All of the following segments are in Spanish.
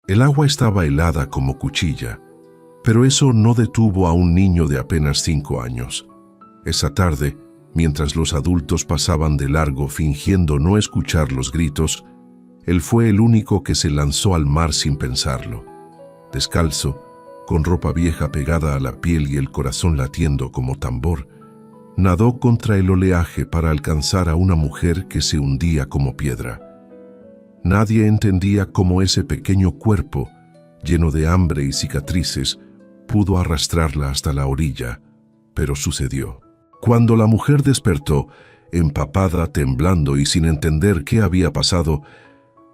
El agua estaba helada como cuchilla, pero eso no detuvo a un niño de apenas 5 años. Esa tarde, mientras los adultos pasaban de largo fingiendo no escuchar los gritos, él fue el único que se lanzó al mar sin pensarlo. Descalzo, con ropa vieja pegada a la piel y el corazón latiendo como tambor, nadó contra el oleaje para alcanzar a una mujer que se hundía como piedra. Nadie entendía cómo ese pequeño cuerpo, lleno de hambre y cicatrices, pudo arrastrarla hasta la orilla, pero sucedió. Cuando la mujer despertó, empapada, temblando y sin entender qué había pasado,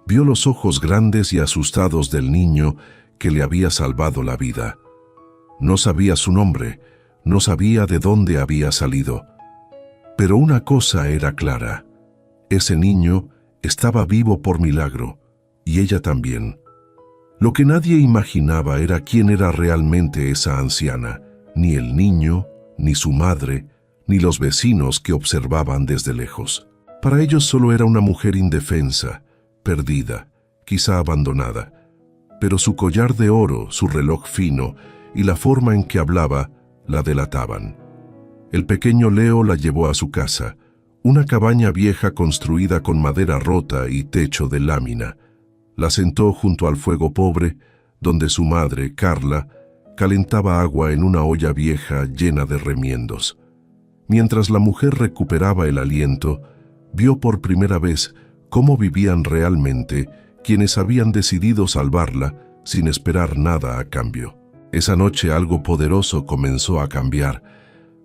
vio los ojos grandes y asustados del niño que le había salvado la vida. No sabía su nombre, no sabía de dónde había salido. Pero una cosa era clara: ese niño estaba vivo por milagro, y ella también. Lo que nadie imaginaba era quién era realmente esa anciana, ni el niño, ni su madre, ni los vecinos que observaban desde lejos. Para ellos solo era una mujer indefensa, perdida, quizá abandonada. Pero su collar de oro, su reloj fino y la forma en que hablaba la delataban. El pequeño Leo la llevó a su casa, una cabaña vieja construida con madera rota y techo de lámina. La sentó junto al fuego pobre, donde su madre, Carla, calentaba agua en una olla vieja llena de remiendos. Mientras la mujer recuperaba el aliento, vio por primera vez cómo vivían realmente quienes habían decidido salvarla sin esperar nada a cambio. Esa noche algo poderoso comenzó a cambiar,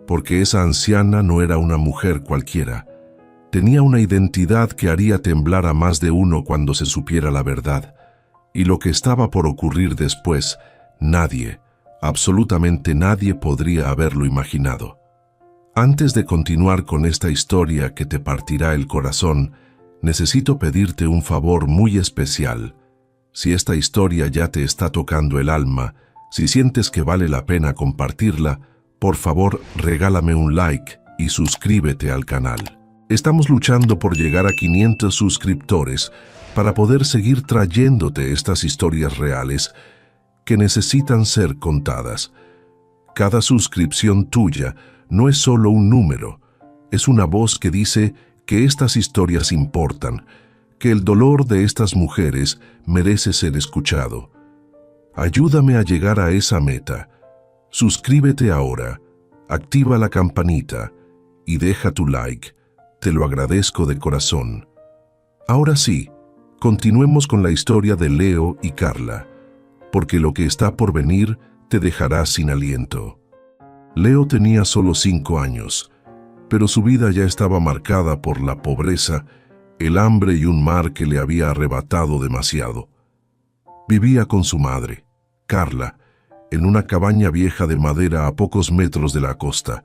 porque esa anciana no era una mujer cualquiera. Tenía una identidad que haría temblar a más de uno cuando se supiera la verdad. Y lo que estaba por ocurrir después, nadie, absolutamente nadie podría haberlo imaginado. Antes de continuar con esta historia que te partirá el corazón, necesito pedirte un favor muy especial. Si esta historia ya te está tocando el alma, si sientes que vale la pena compartirla, por favor regálame un like y suscríbete al canal. Estamos luchando por llegar a 500 suscriptores para poder seguir trayéndote estas historias reales que necesitan ser contadas. Cada suscripción tuya no es solo un número, es una voz que dice que estas historias importan, que el dolor de estas mujeres merece ser escuchado. Ayúdame a llegar a esa meta. Suscríbete ahora, activa la campanita y deja tu like. Te lo agradezco de corazón. Ahora sí, continuemos con la historia de Leo y Carla, porque lo que está por venir te dejará sin aliento. Leo tenía solo 5 años, pero su vida ya estaba marcada por la pobreza, el hambre y un mar que le había arrebatado demasiado. Vivía con su madre, Carla, en una cabaña vieja de madera a pocos metros de la costa.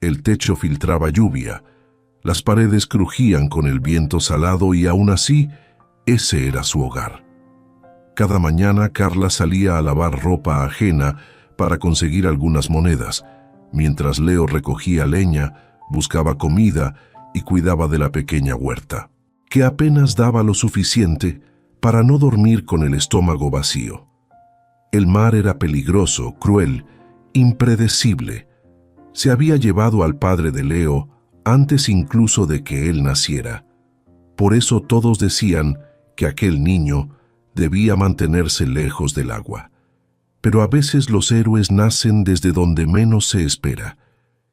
El techo filtraba lluvia, las paredes crujían con el viento salado y aún así, ese era su hogar. Cada mañana Carla salía a lavar ropa ajena para conseguir algunas monedas, mientras Leo recogía leña, buscaba comida y cuidaba de la pequeña huerta, que apenas daba lo suficiente para no dormir con el estómago vacío. El mar era peligroso, cruel, impredecible. Se había llevado al padre de Leo antes incluso de que él naciera. Por eso todos decían que aquel niño debía mantenerse lejos del agua. Pero a veces los héroes nacen desde donde menos se espera.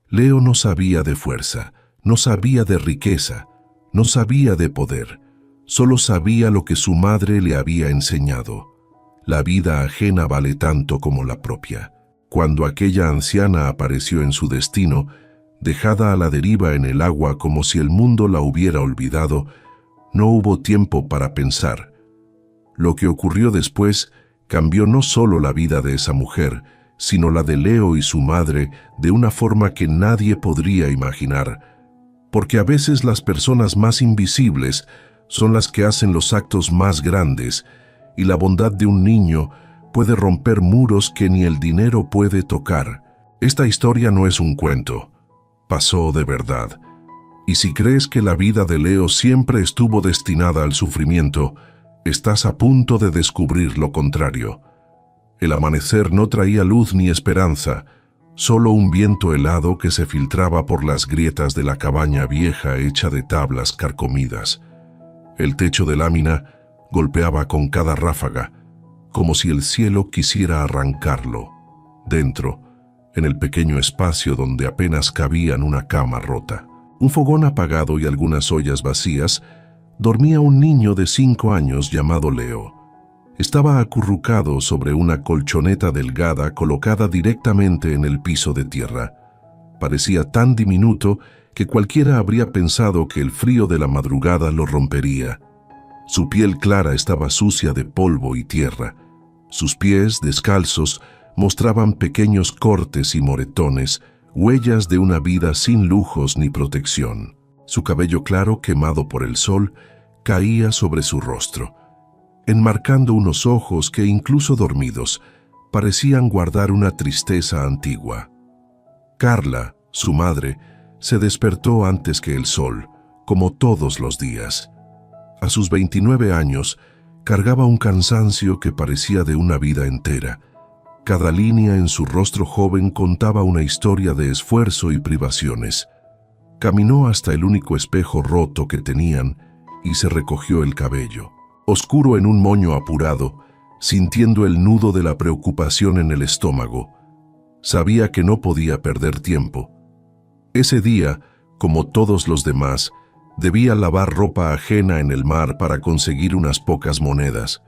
Leo no sabía de fuerza, no sabía de riqueza, no sabía de poder, solo sabía lo que su madre le había enseñado. La vida ajena vale tanto como la propia. Cuando aquella anciana apareció en su destino, dejada a la deriva en el agua como si el mundo la hubiera olvidado, no hubo tiempo para pensar. Lo que ocurrió después cambió no solo la vida de esa mujer, sino la de Leo y su madre de una forma que nadie podría imaginar, porque a veces las personas más invisibles son las que hacen los actos más grandes, y la bondad de un niño puede romper muros que ni el dinero puede tocar. Esta historia no es un cuento, pasó de verdad. Y si crees que la vida de Leo siempre estuvo destinada al sufrimiento, Estás a punto de descubrir lo contrario. El amanecer no traía luz ni esperanza, solo un viento helado que se filtraba por las grietas de la cabaña vieja hecha de tablas carcomidas. El techo de lámina golpeaba con cada ráfaga, como si el cielo quisiera arrancarlo. Dentro, en el pequeño espacio donde apenas cabían una cama rota, un fogón apagado y algunas ollas vacías, dormía un niño de 5 años llamado Leo. Estaba acurrucado sobre una colchoneta delgada colocada directamente en el piso de tierra. Parecía tan diminuto que cualquiera habría pensado que el frío de la madrugada lo rompería. Su piel clara estaba sucia de polvo y tierra. Sus pies, descalzos, mostraban pequeños cortes y moretones, huellas de una vida sin lujos ni protección. Su cabello claro, quemado por el sol, caía sobre su rostro, enmarcando unos ojos que, incluso dormidos, parecían guardar una tristeza antigua. Carla, su madre, se despertó antes que el sol, como todos los días. A sus 29 años, cargaba un cansancio que parecía de una vida entera. Cada línea en su rostro joven contaba una historia de esfuerzo y privaciones. Caminó hasta el único espejo roto que tenían y se recogió el cabello, oscuro en un moño apurado, sintiendo el nudo de la preocupación en el estómago. Sabía que no podía perder tiempo. Ese día, como todos los demás, debía lavar ropa ajena en el mar para conseguir unas pocas monedas.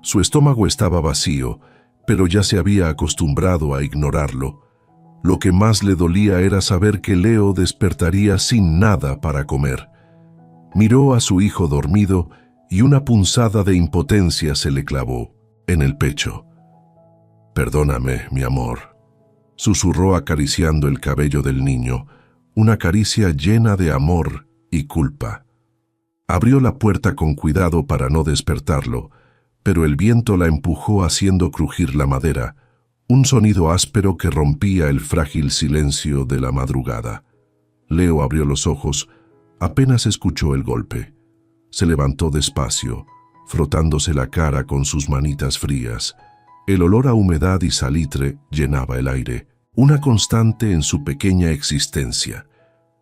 Su estómago estaba vacío, pero ya se había acostumbrado a ignorarlo. Lo que más le dolía era saber que Leo despertaría sin nada para comer. Miró a su hijo dormido y una punzada de impotencia se le clavó en el pecho. «Perdóname, mi amor», susurró acariciando el cabello del niño, una caricia llena de amor y culpa. Abrió la puerta con cuidado para no despertarlo, pero el viento la empujó haciendo crujir la madera, un sonido áspero que rompía el frágil silencio de la madrugada. Leo abrió los ojos, apenas escuchó el golpe. Se levantó despacio, frotándose la cara con sus manitas frías. El olor a humedad y salitre llenaba el aire, una constante en su pequeña existencia.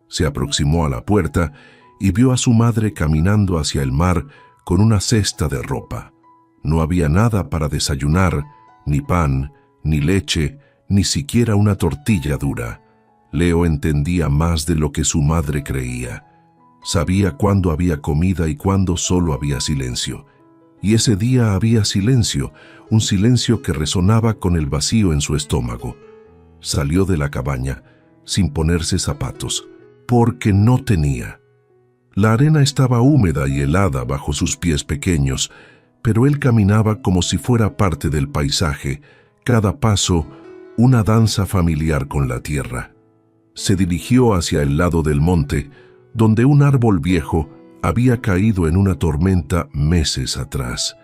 Se aproximó a la puerta y vio a su madre caminando hacia el mar con una cesta de ropa. No había nada para desayunar, ni pan, ni leche, ni siquiera una tortilla dura. Leo entendía más de lo que su madre creía. Sabía cuándo había comida y cuándo solo había silencio. Y ese día había silencio, un silencio que resonaba con el vacío en su estómago. Salió de la cabaña, sin ponerse zapatos, porque no tenía. La arena estaba húmeda y helada bajo sus pies pequeños, pero él caminaba como si fuera parte del paisaje, cada paso una danza familiar con la tierra. Se dirigió hacia el lado del monte, donde un árbol viejo había caído en una tormenta meses atrás.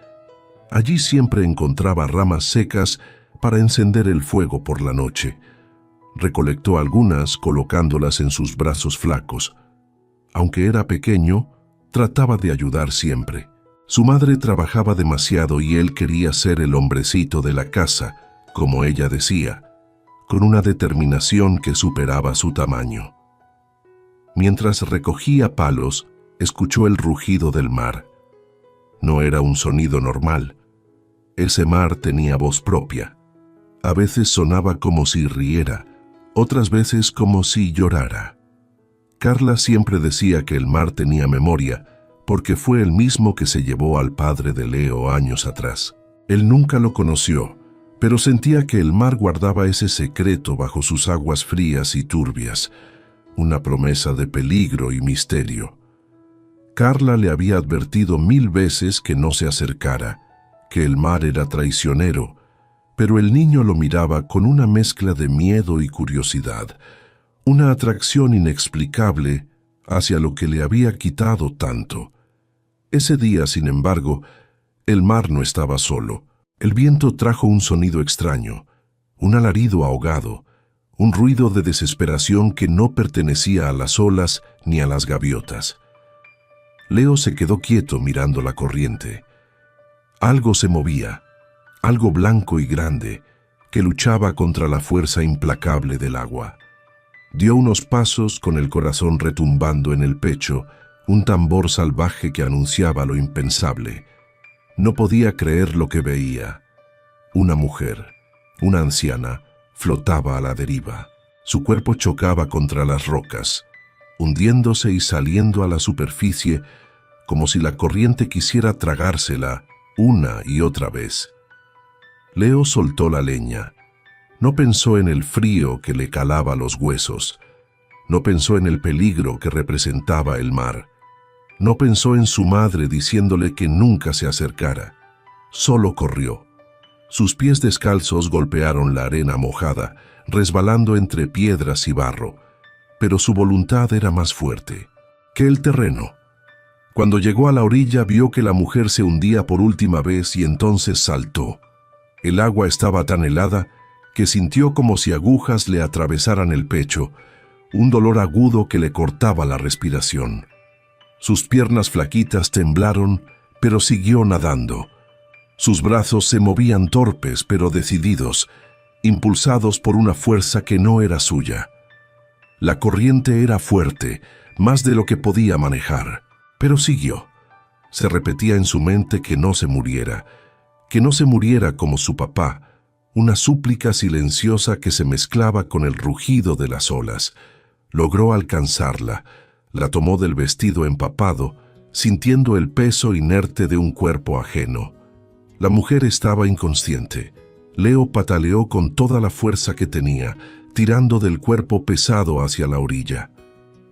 Allí siempre encontraba ramas secas para encender el fuego por la noche. Recolectó algunas colocándolas en sus brazos flacos. Aunque era pequeño, trataba de ayudar siempre. Su madre trabajaba demasiado y él quería ser el hombrecito de la casa, como ella decía, con una determinación que superaba su tamaño. Mientras recogía palos, escuchó el rugido del mar. No era un sonido normal. Ese mar tenía voz propia. A veces sonaba como si riera, otras veces como si llorara. Carla siempre decía que el mar tenía memoria, porque fue el mismo que se llevó al padre de Leo años atrás. Él nunca lo conoció, pero sentía que el mar guardaba ese secreto bajo sus aguas frías y turbias, una promesa de peligro y misterio. Carla le había advertido 1000 veces que no se acercara, que el mar era traicionero, pero el niño lo miraba con una mezcla de miedo y curiosidad, una atracción inexplicable hacia lo que le había quitado tanto. Ese día, sin embargo, el mar no estaba solo. El viento trajo un sonido extraño, un alarido ahogado, un ruido de desesperación que no pertenecía a las olas ni a las gaviotas. Leo se quedó quieto mirando la corriente. Algo se movía, algo blanco y grande, que luchaba contra la fuerza implacable del agua. Dio unos pasos con el corazón retumbando en el pecho, un tambor salvaje que anunciaba lo impensable. No podía creer lo que veía. Una mujer, una anciana, flotaba a la deriva. Su cuerpo chocaba contra las rocas, hundiéndose y saliendo a la superficie como si la corriente quisiera tragársela una y otra vez. Leo soltó la leña. No pensó en el frío que le calaba los huesos. No pensó en el peligro que representaba el mar. No pensó en su madre diciéndole que nunca se acercara. Solo corrió. Sus pies descalzos golpearon la arena mojada, resbalando entre piedras y barro, pero su voluntad era más fuerte que el terreno. Cuando llegó a la orilla vio que la mujer se hundía por última vez y entonces saltó. El agua estaba tan helada que sintió como si agujas le atravesaran el pecho, un dolor agudo que le cortaba la respiración. Sus piernas flaquitas temblaron, pero siguió nadando. Sus brazos se movían torpes pero decididos, impulsados por una fuerza que no era suya. La corriente era fuerte, más de lo que podía manejar, pero siguió. Se repetía en su mente que no se muriera como su papá, una súplica silenciosa que se mezclaba con el rugido de las olas. Logró alcanzarla, la tomó del vestido empapado, sintiendo el peso inerte de un cuerpo ajeno. La mujer estaba inconsciente. Leo pataleó con toda la fuerza que tenía, tirando del cuerpo pesado hacia la orilla.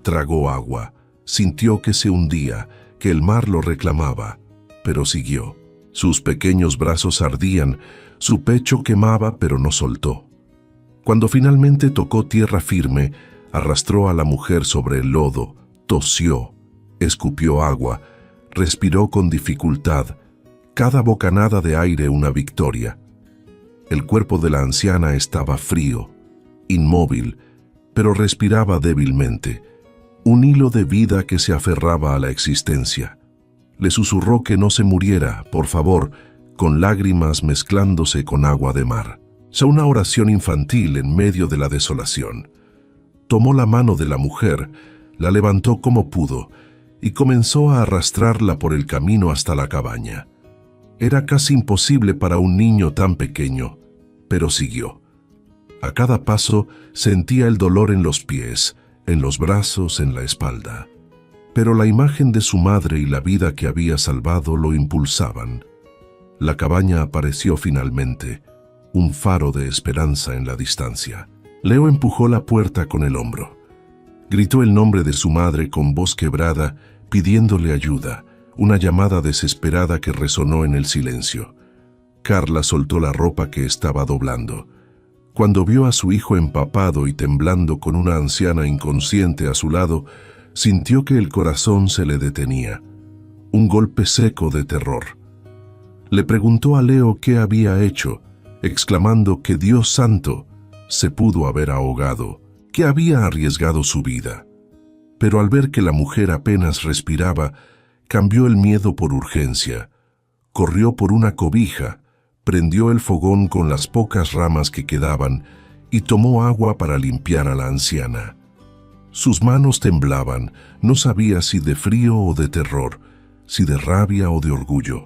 Tragó agua, sintió que se hundía, que el mar lo reclamaba, pero siguió. Sus pequeños brazos ardían, su pecho quemaba, pero no soltó. Cuando finalmente tocó tierra firme, arrastró a la mujer sobre el lodo, tosió, escupió agua, respiró con dificultad, cada bocanada de aire una victoria. El cuerpo de la anciana estaba frío, inmóvil, pero respiraba débilmente, un hilo de vida que se aferraba a la existencia. Le susurró que no se muriera, por favor, con lágrimas mezclándose con agua de mar. Una oración infantil en medio de la desolación. Tomó la mano de la mujer, la levantó como pudo y comenzó a arrastrarla por el camino hasta la cabaña. Era casi imposible para un niño tan pequeño, pero siguió. A cada paso sentía el dolor en los pies, en los brazos, en la espalda. Pero la imagen de su madre y la vida que había salvado lo impulsaban. La cabaña apareció finalmente, un faro de esperanza en la distancia. Leo empujó la puerta con el hombro. Gritó el nombre de su madre con voz quebrada, pidiéndole ayuda, una llamada desesperada que resonó en el silencio. Carla soltó la ropa que estaba doblando. Cuando vio a su hijo empapado y temblando con una anciana inconsciente a su lado, sintió que el corazón se le detenía, un golpe seco de terror. Le preguntó a Leo qué había hecho, exclamando que Dios santo se pudo haber ahogado, que había arriesgado su vida. Pero al ver que la mujer apenas respiraba, cambió el miedo por urgencia. Corrió por una cobija, prendió el fogón con las pocas ramas que quedaban y tomó agua para limpiar a la anciana. Sus manos temblaban, no sabía si de frío o de terror, si de rabia o de orgullo.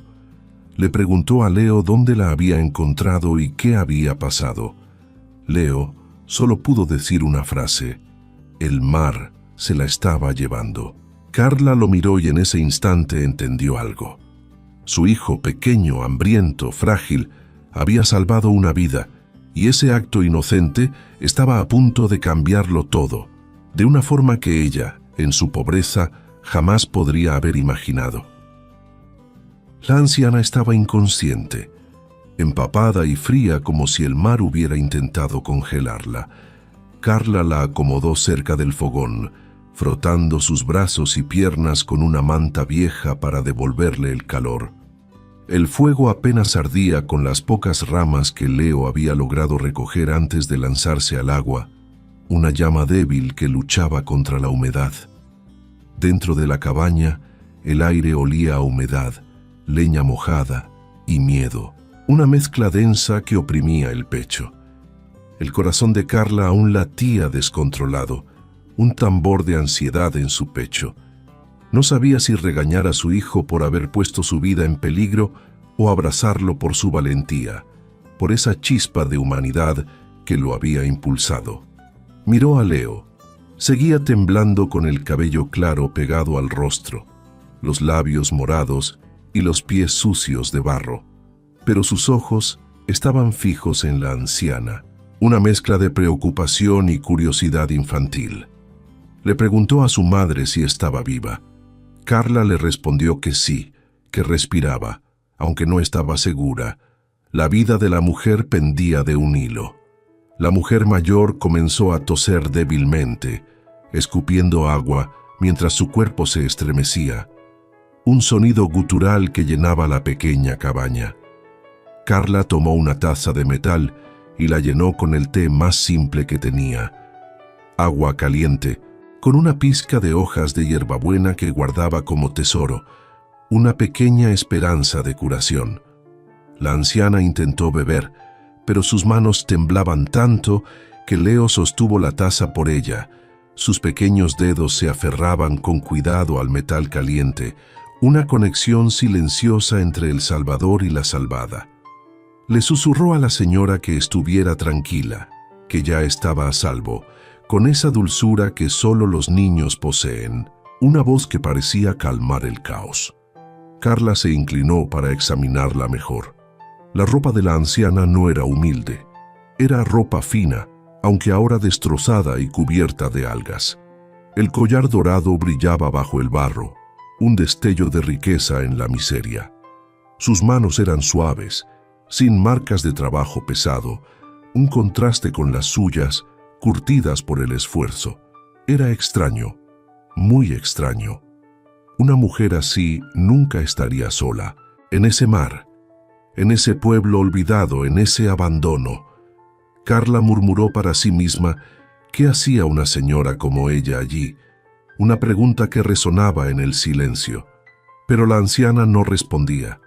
Le preguntó a Leo dónde la había encontrado y qué había pasado. Leo solo pudo decir una frase: el mar se la estaba llevando. Carla lo miró y en ese instante entendió algo. Su hijo, pequeño, hambriento, frágil, había salvado una vida, y ese acto inocente estaba a punto de cambiarlo todo, de una forma que ella, en su pobreza, jamás podría haber imaginado. La anciana estaba inconsciente, empapada y fría como si el mar hubiera intentado congelarla. Carla la acomodó cerca del fogón, frotando sus brazos y piernas con una manta vieja para devolverle el calor. El fuego apenas ardía con las pocas ramas que Leo había logrado recoger antes de lanzarse al agua, una llama débil que luchaba contra la humedad. Dentro de la cabaña, el aire olía a humedad, leña mojada y miedo, una mezcla densa que oprimía el pecho. El corazón de Carla aún latía descontrolado, un tambor de ansiedad en su pecho. No sabía si regañar a su hijo por haber puesto su vida en peligro o abrazarlo por su valentía, por esa chispa de humanidad que lo había impulsado. Miró a Leo. Seguía temblando con el cabello claro pegado al rostro, los labios morados y los pies sucios de barro. Pero sus ojos estaban fijos en la anciana, una mezcla de preocupación y curiosidad infantil. Le preguntó a su madre si estaba viva. Carla le respondió que sí, que respiraba, aunque no estaba segura. La vida de la mujer pendía de un hilo. La mujer mayor comenzó a toser débilmente, escupiendo agua mientras su cuerpo se estremecía. Un sonido gutural que llenaba la pequeña cabaña. Carla tomó una taza de metal y la llenó con el té más simple que tenía. Agua caliente, con una pizca de hojas de hierbabuena que guardaba como tesoro, una pequeña esperanza de curación. La anciana intentó beber, pero sus manos temblaban tanto que Leo sostuvo la taza por ella. Sus pequeños dedos se aferraban con cuidado al metal caliente, una conexión silenciosa entre el salvador y la salvada. Le susurró a la señora que estuviera tranquila, que ya estaba a salvo, con esa dulzura que solo los niños poseen, una voz que parecía calmar el caos. Carla se inclinó para examinarla mejor. La ropa de la anciana no era humilde, era ropa fina, aunque ahora destrozada y cubierta de algas. El collar dorado brillaba bajo el barro, un destello de riqueza en la miseria. Sus manos eran suaves, sin marcas de trabajo pesado, un contraste con las suyas, curtidas por el esfuerzo. Era extraño, muy extraño. Una mujer así nunca estaría sola, en ese mar, en ese pueblo olvidado, en ese abandono. Carla murmuró para sí misma, ¿qué hacía una señora como ella allí? Una pregunta que resonaba en el silencio. Pero la anciana no respondía.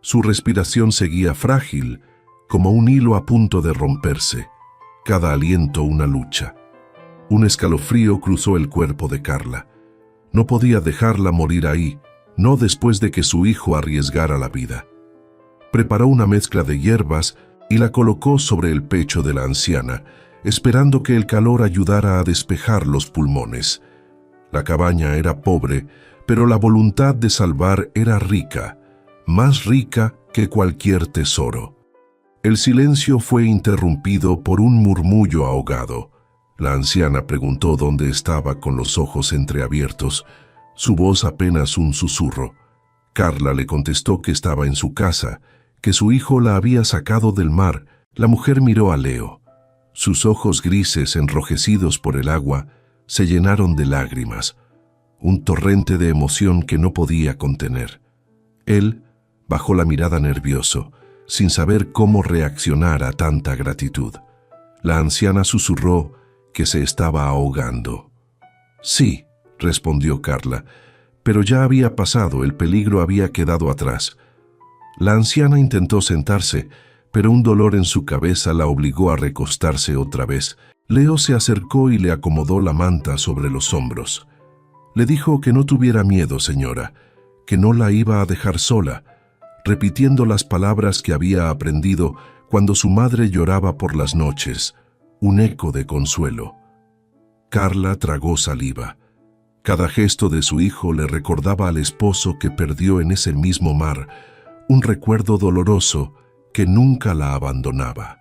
Su respiración seguía frágil, como un hilo a punto de romperse. Cada aliento una lucha. Un escalofrío cruzó el cuerpo de Carla. No podía dejarla morir ahí, no después de que su hijo arriesgara la vida. Preparó una mezcla de hierbas y la colocó sobre el pecho de la anciana, esperando que el calor ayudara a despejar los pulmones. La cabaña era pobre, pero la voluntad de salvar era rica, más rica que cualquier tesoro. El silencio fue interrumpido por un murmullo ahogado. La anciana preguntó dónde estaba con los ojos entreabiertos, su voz apenas un susurro. Carla le contestó que estaba en su casa, que su hijo la había sacado del mar. La mujer miró a Leo. Sus ojos grises, enrojecidos por el agua, se llenaron de lágrimas, un torrente de emoción que no podía contener. Él bajó la mirada nervioso, sin saber cómo reaccionar a tanta gratitud. La anciana susurró que se estaba ahogando. Sí, respondió Carla, pero ya había pasado, el peligro había quedado atrás. La anciana intentó sentarse, pero un dolor en su cabeza la obligó a recostarse otra vez. Leo se acercó y le acomodó la manta sobre los hombros. Le dijo que no tuviera miedo, señora, que no la iba a dejar sola, repitiendo las palabras que había aprendido cuando su madre lloraba por las noches, un eco de consuelo. Carla tragó saliva. Cada gesto de su hijo le recordaba al esposo que perdió en ese mismo mar, un recuerdo doloroso que nunca la abandonaba.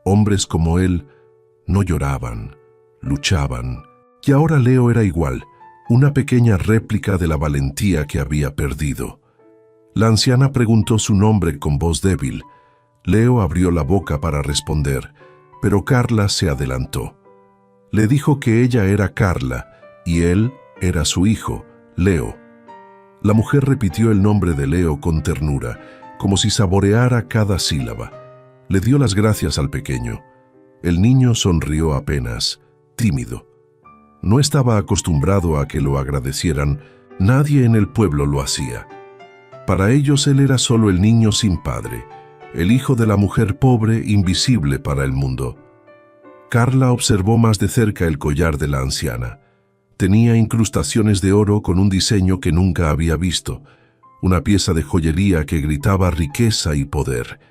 Hombres como él no lloraban, luchaban, y ahora Leo era igual, una pequeña réplica de la valentía que había perdido. La anciana preguntó su nombre con voz débil. Leo abrió la boca para responder, pero Carla se adelantó. Le dijo que ella era Carla y él era su hijo, Leo. La mujer repitió el nombre de Leo con ternura, como si saboreara cada sílaba. Le dio las gracias al pequeño. El niño sonrió apenas, tímido. No estaba acostumbrado a que lo agradecieran, nadie en el pueblo lo hacía. Para ellos él era solo el niño sin padre, el hijo de la mujer pobre, invisible para el mundo. Carla observó más de cerca el collar de la anciana. Tenía incrustaciones de oro con un diseño que nunca había visto, una pieza de joyería que gritaba riqueza y poder.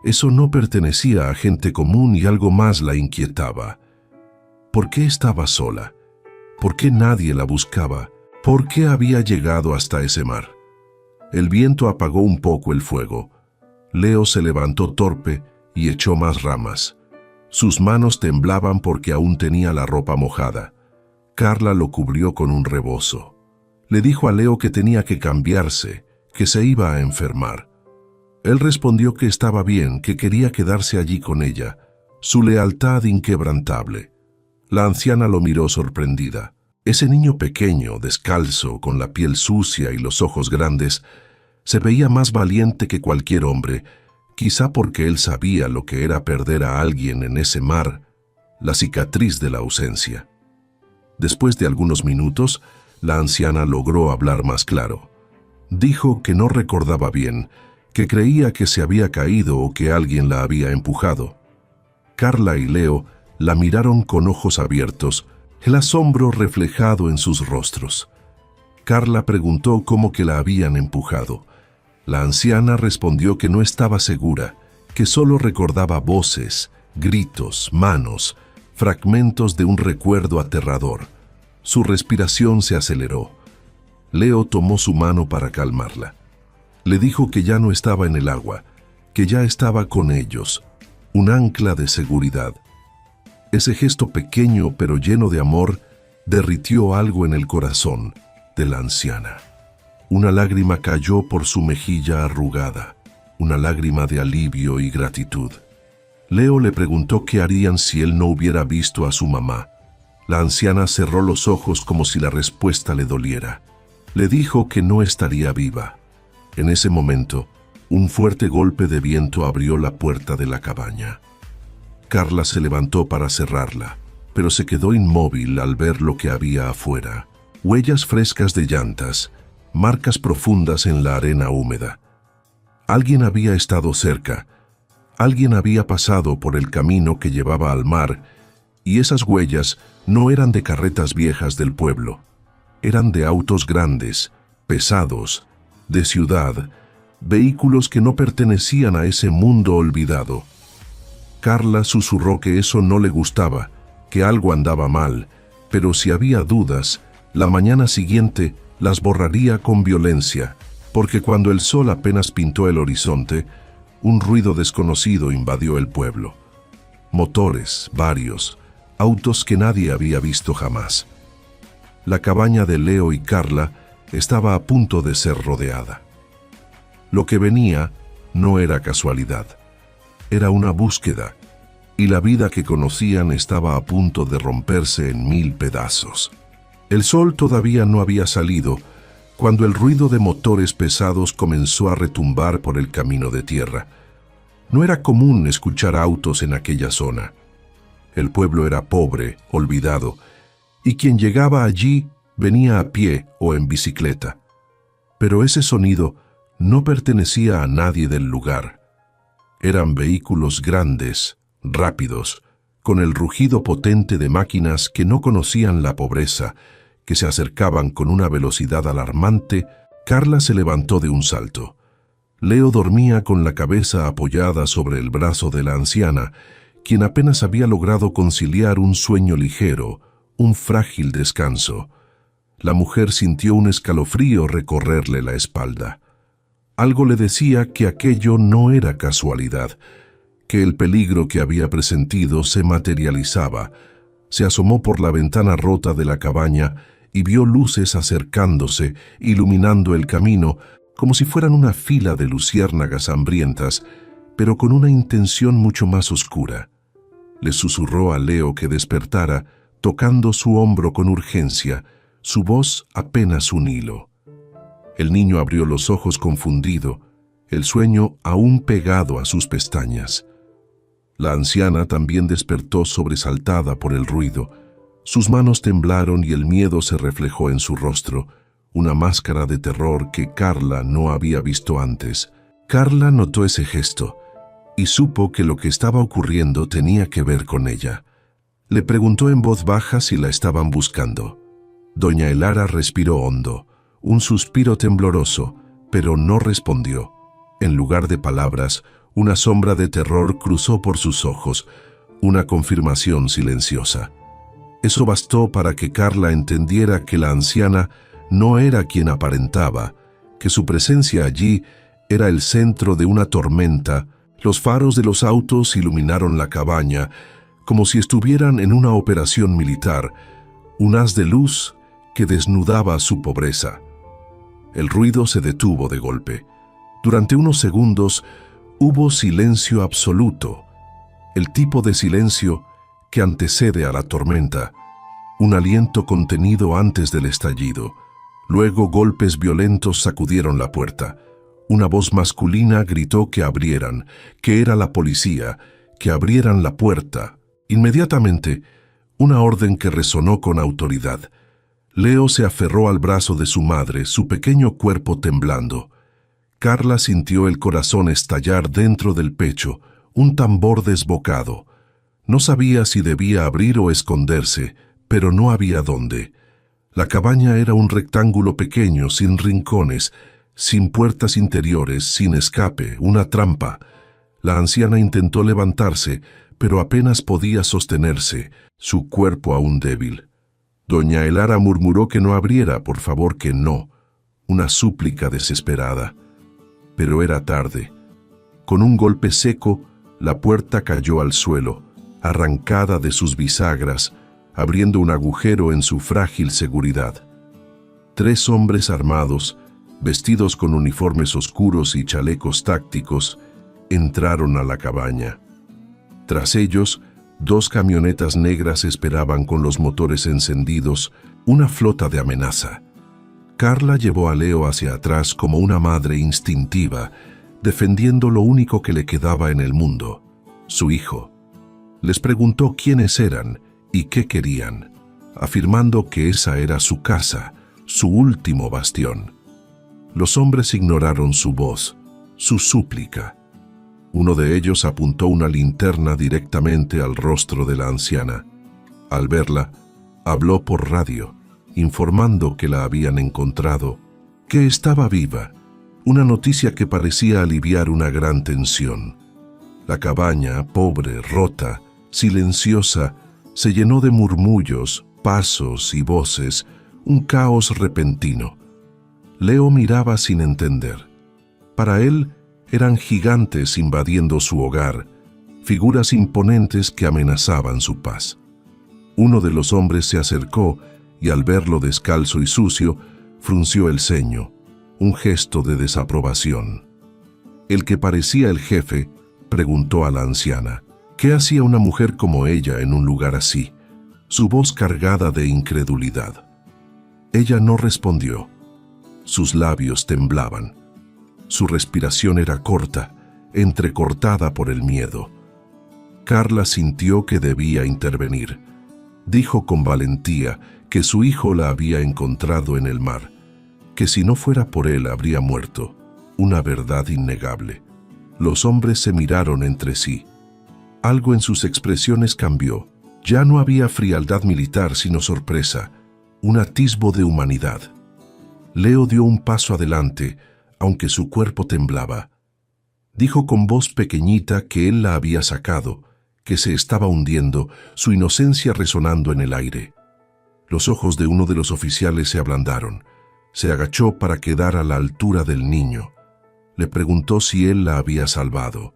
Eso no pertenecía a gente común y algo más la inquietaba. ¿Por qué estaba sola? ¿Por qué nadie la buscaba? ¿Por qué había llegado hasta ese mar? El viento apagó un poco el fuego. Leo se levantó torpe y echó más ramas. Sus manos temblaban porque aún tenía la ropa mojada. Carla lo cubrió con un rebozo. Le dijo a Leo que tenía que cambiarse, que se iba a enfermar. Él respondió que estaba bien, que quería quedarse allí con ella, su lealtad inquebrantable. La anciana lo miró sorprendida. Ese niño pequeño, descalzo, con la piel sucia y los ojos grandes, se veía más valiente que cualquier hombre, quizá porque él sabía lo que era perder a alguien en ese mar, la cicatriz de la ausencia. Después de algunos minutos, la anciana logró hablar más claro. Dijo que no recordaba bien, que creía que se había caído o que alguien la había empujado. Carla y Leo la miraron con ojos abiertos, el asombro reflejado en sus rostros. Carla preguntó cómo que la habían empujado. La anciana respondió que no estaba segura, que solo recordaba voces, gritos, manos, fragmentos de un recuerdo aterrador. Su respiración se aceleró. Leo tomó su mano para calmarla. Le dijo que ya no estaba en el agua, que ya estaba con ellos, un ancla de seguridad. Ese gesto pequeño pero lleno de amor derritió algo en el corazón de la anciana. Una lágrima cayó por su mejilla arrugada, una lágrima de alivio y gratitud. Leo le preguntó qué harían si él no hubiera visto a su mamá. La anciana cerró los ojos como si la respuesta le doliera. Le dijo que no estaría viva. En ese momento, un fuerte golpe de viento abrió la puerta de la cabaña. Carla se levantó para cerrarla, pero se quedó inmóvil al ver lo que había afuera. Huellas frescas de llantas, marcas profundas en la arena húmeda. Alguien había estado cerca, alguien había pasado por el camino que llevaba al mar, y esas huellas no eran de carretas viejas del pueblo, eran de autos grandes, pesados, de ciudad, vehículos que no pertenecían a ese mundo olvidado. Carla susurró que eso no le gustaba, que algo andaba mal, pero si había dudas, la mañana siguiente las borraría con violencia, porque cuando el sol apenas pintó el horizonte, un ruido desconocido invadió el pueblo. Motores, varios, autos que nadie había visto jamás. La cabaña de Leo y Carla estaba a punto de ser rodeada. Lo que venía no era casualidad. Era una búsqueda, y la vida que conocían estaba a punto de romperse en 1000 pedazos. El sol todavía no había salido cuando el ruido de motores pesados comenzó a retumbar por el camino de tierra. No era común escuchar autos en aquella zona. El pueblo era pobre, olvidado, y quien llegaba allí venía a pie o en bicicleta. Pero ese sonido no pertenecía a nadie del lugar. Eran vehículos grandes, rápidos, con el rugido potente de máquinas que no conocían la pobreza, que se acercaban con una velocidad alarmante. Carla se levantó de un salto. Leo dormía con la cabeza apoyada sobre el brazo de la anciana, quien apenas había logrado conciliar un sueño ligero, un frágil descanso. La mujer sintió un escalofrío recorrerle la espalda. Algo le decía que aquello no era casualidad, que el peligro que había presentido se materializaba. Se asomó por la ventana rota de la cabaña y vio luces acercándose, iluminando el camino, como si fueran una fila de luciérnagas hambrientas, pero con una intención mucho más oscura. Le susurró a Leo que despertara, tocando su hombro con urgencia, su voz apenas un hilo. El niño abrió los ojos confundido, el sueño aún pegado a sus pestañas. La anciana también despertó sobresaltada por el ruido. Sus manos temblaron y el miedo se reflejó en su rostro, una máscara de terror que Carla no había visto antes. Carla notó ese gesto y supo que lo que estaba ocurriendo tenía que ver con ella. Le preguntó en voz baja si la estaban buscando. Doña Elara respiró hondo, un suspiro tembloroso, pero no respondió. En lugar de palabras, una sombra de terror cruzó por sus ojos, una confirmación silenciosa. Eso bastó para que Carla entendiera que la anciana no era quien aparentaba, que su presencia allí era el centro de una tormenta. Los faros de los autos iluminaron la cabaña, como si estuvieran en una operación militar, un haz de luz que desnudaba su pobreza. El ruido se detuvo de golpe. Durante unos segundos hubo silencio absoluto, el tipo de silencio que antecede a la tormenta, un aliento contenido antes del estallido. Luego golpes violentos sacudieron la puerta. Una voz masculina gritó que abrieran, que era la policía, que abrieran la puerta. Inmediatamente, una orden que resonó con autoridad. Leo se aferró al brazo de su madre, su pequeño cuerpo temblando. Carla sintió el corazón estallar dentro del pecho, un tambor desbocado. No sabía si debía abrir o esconderse, pero no había dónde. La cabaña era un rectángulo pequeño, sin rincones, sin puertas interiores, sin escape, una trampa. La anciana intentó levantarse, pero apenas podía sostenerse, su cuerpo aún débil. Doña Elara murmuró que no abriera, por favor que no, una súplica desesperada. Pero era tarde. Con un golpe seco, la puerta cayó al suelo, arrancada de sus bisagras, abriendo un agujero en su frágil seguridad. 3 hombres armados, vestidos con uniformes oscuros y chalecos tácticos, entraron a la cabaña. Tras ellos, 2 camionetas negras esperaban con los motores encendidos, una flota de amenaza. Carla llevó a Leo hacia atrás como una madre instintiva, defendiendo lo único que le quedaba en el mundo, su hijo. Les preguntó quiénes eran y qué querían, afirmando que esa era su casa, su último bastión. Los hombres ignoraron su voz, su súplica. Uno de ellos apuntó una linterna directamente al rostro de la anciana. Al verla, habló por radio, informando que la habían encontrado, que estaba viva, una noticia que parecía aliviar una gran tensión. La cabaña, pobre, rota, silenciosa, se llenó de murmullos, pasos y voces, un caos repentino. Leo miraba sin entender. Para él eran gigantes invadiendo su hogar, figuras imponentes que amenazaban su paz. Uno de los hombres se acercó y al verlo descalzo y sucio, frunció el ceño, un gesto de desaprobación. El que parecía el jefe preguntó a la anciana, ¿qué hacía una mujer como ella en un lugar así? Su voz cargada de incredulidad. Ella no respondió. Sus labios temblaban. Su respiración era corta, entrecortada por el miedo. Carla sintió que debía intervenir. Dijo con valentía que su hijo la había encontrado en el mar, que si no fuera por él habría muerto, una verdad innegable. Los hombres se miraron entre sí. Algo en sus expresiones cambió. Ya no había frialdad militar, sino sorpresa, un atisbo de humanidad. Leo dio un paso adelante, aunque su cuerpo temblaba. Dijo con voz pequeñita que él la había sacado, que se estaba hundiendo, su inocencia resonando en el aire. Los ojos de uno de los oficiales se ablandaron. Se agachó para quedar a la altura del niño. Le preguntó si él la había salvado.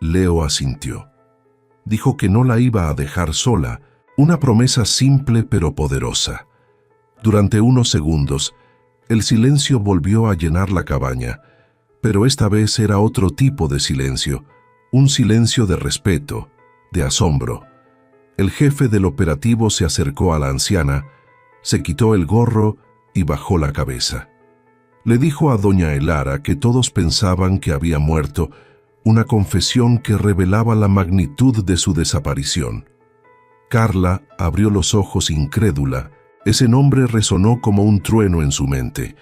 Leo asintió. Dijo que no la iba a dejar sola, una promesa simple pero poderosa. Durante unos segundos, el silencio volvió a llenar la cabaña, pero esta vez era otro tipo de silencio, un silencio de respeto, de asombro. El jefe del operativo se acercó a la anciana, se quitó el gorro y bajó la cabeza. Le dijo a doña Elara que todos pensaban que había muerto, una confesión que revelaba la magnitud de su desaparición. Carla abrió los ojos incrédula, Ese nombre resonó como un trueno en su mente.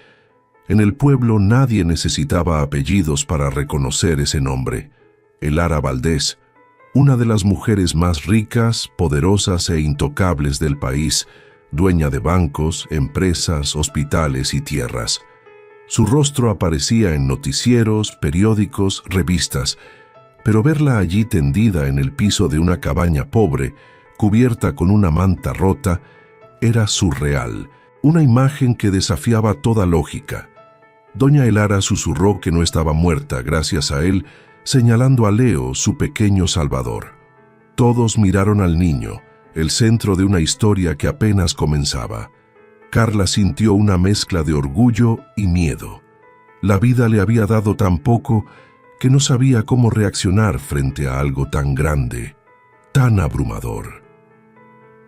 En el pueblo nadie necesitaba apellidos para reconocer ese nombre. Elara Valdés, una de las mujeres más ricas, poderosas e intocables del país, dueña de bancos, empresas, hospitales y tierras. Su rostro aparecía en noticieros, periódicos, revistas, pero verla allí tendida en el piso de una cabaña pobre, cubierta con una manta rota, era surreal, una imagen que desafiaba toda lógica. Doña Elara susurró que no estaba muerta gracias a él, señalando a Leo, su pequeño salvador. Todos miraron al niño, el centro de una historia que apenas comenzaba. Carla sintió una mezcla de orgullo y miedo. La vida le había dado tan poco que no sabía cómo reaccionar frente a algo tan grande, tan abrumador.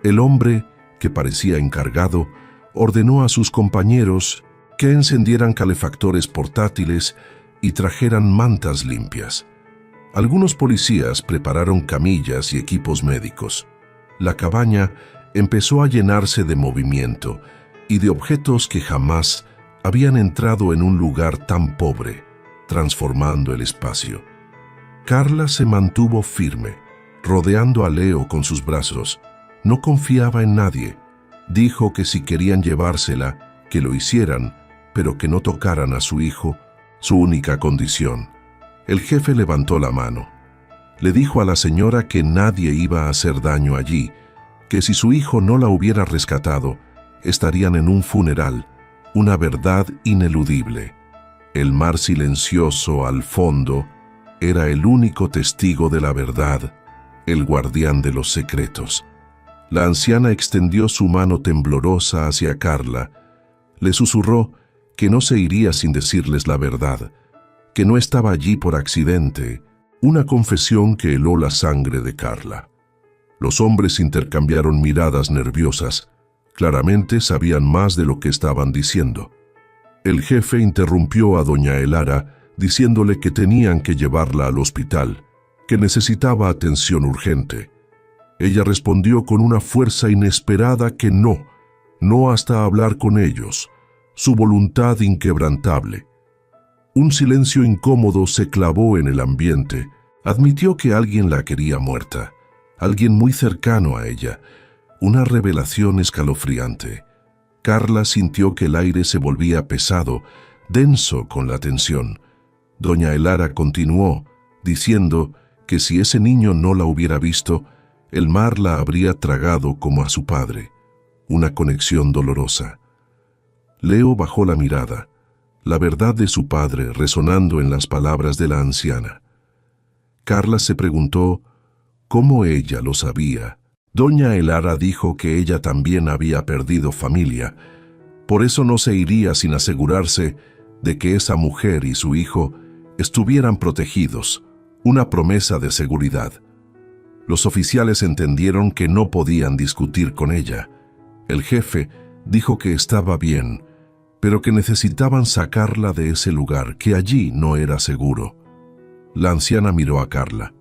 El hombre, que parecía encargado, ordenó a sus compañeros que encendieran calefactores portátiles y trajeran mantas limpias. Algunos policías prepararon camillas y equipos médicos. La cabaña empezó a llenarse de movimiento y de objetos que jamás habían entrado en un lugar tan pobre, transformando el espacio. Carla se mantuvo firme, rodeando a Leo con sus brazos. No confiaba en nadie. Dijo que si querían llevársela, que lo hicieran, pero que no tocaran a su hijo, su única condición. El jefe levantó la mano. Le dijo a la señora que nadie iba a hacer daño allí, que si su hijo no la hubiera rescatado, estarían en un funeral, una verdad ineludible. El mar silencioso al fondo era el único testigo de la verdad, el guardián de los secretos. La anciana extendió su mano temblorosa hacia Carla. Le susurró que no se iría sin decirles la verdad, que no estaba allí por accidente, una confesión que heló la sangre de Carla. Los hombres intercambiaron miradas nerviosas. Claramente sabían más de lo que estaban diciendo. El jefe interrumpió a doña Elara diciéndole que tenían que llevarla al hospital, que necesitaba atención urgente. Ella respondió con una fuerza inesperada que no hasta hablar con ellos, su voluntad inquebrantable. Un silencio incómodo se clavó en el ambiente. Admitió que alguien la quería muerta, alguien muy cercano a ella. Una revelación escalofriante. Carla sintió que el aire se volvía pesado, denso con la tensión. Doña Elara continuó, diciendo que si ese niño no la hubiera visto, el mar la habría tragado como a su padre. Una conexión dolorosa. Leo bajó la mirada, la verdad de su padre resonando en las palabras de la anciana. Carla se preguntó cómo ella lo sabía. Doña Elara dijo que ella también había perdido familia, por eso no se iría sin asegurarse de que esa mujer y su hijo estuvieran protegidos, una promesa de seguridad. Los oficiales entendieron que no podían discutir con ella. El jefe dijo que estaba bien, pero que necesitaban sacarla de ese lugar, que allí no era seguro. La anciana miró a Carla.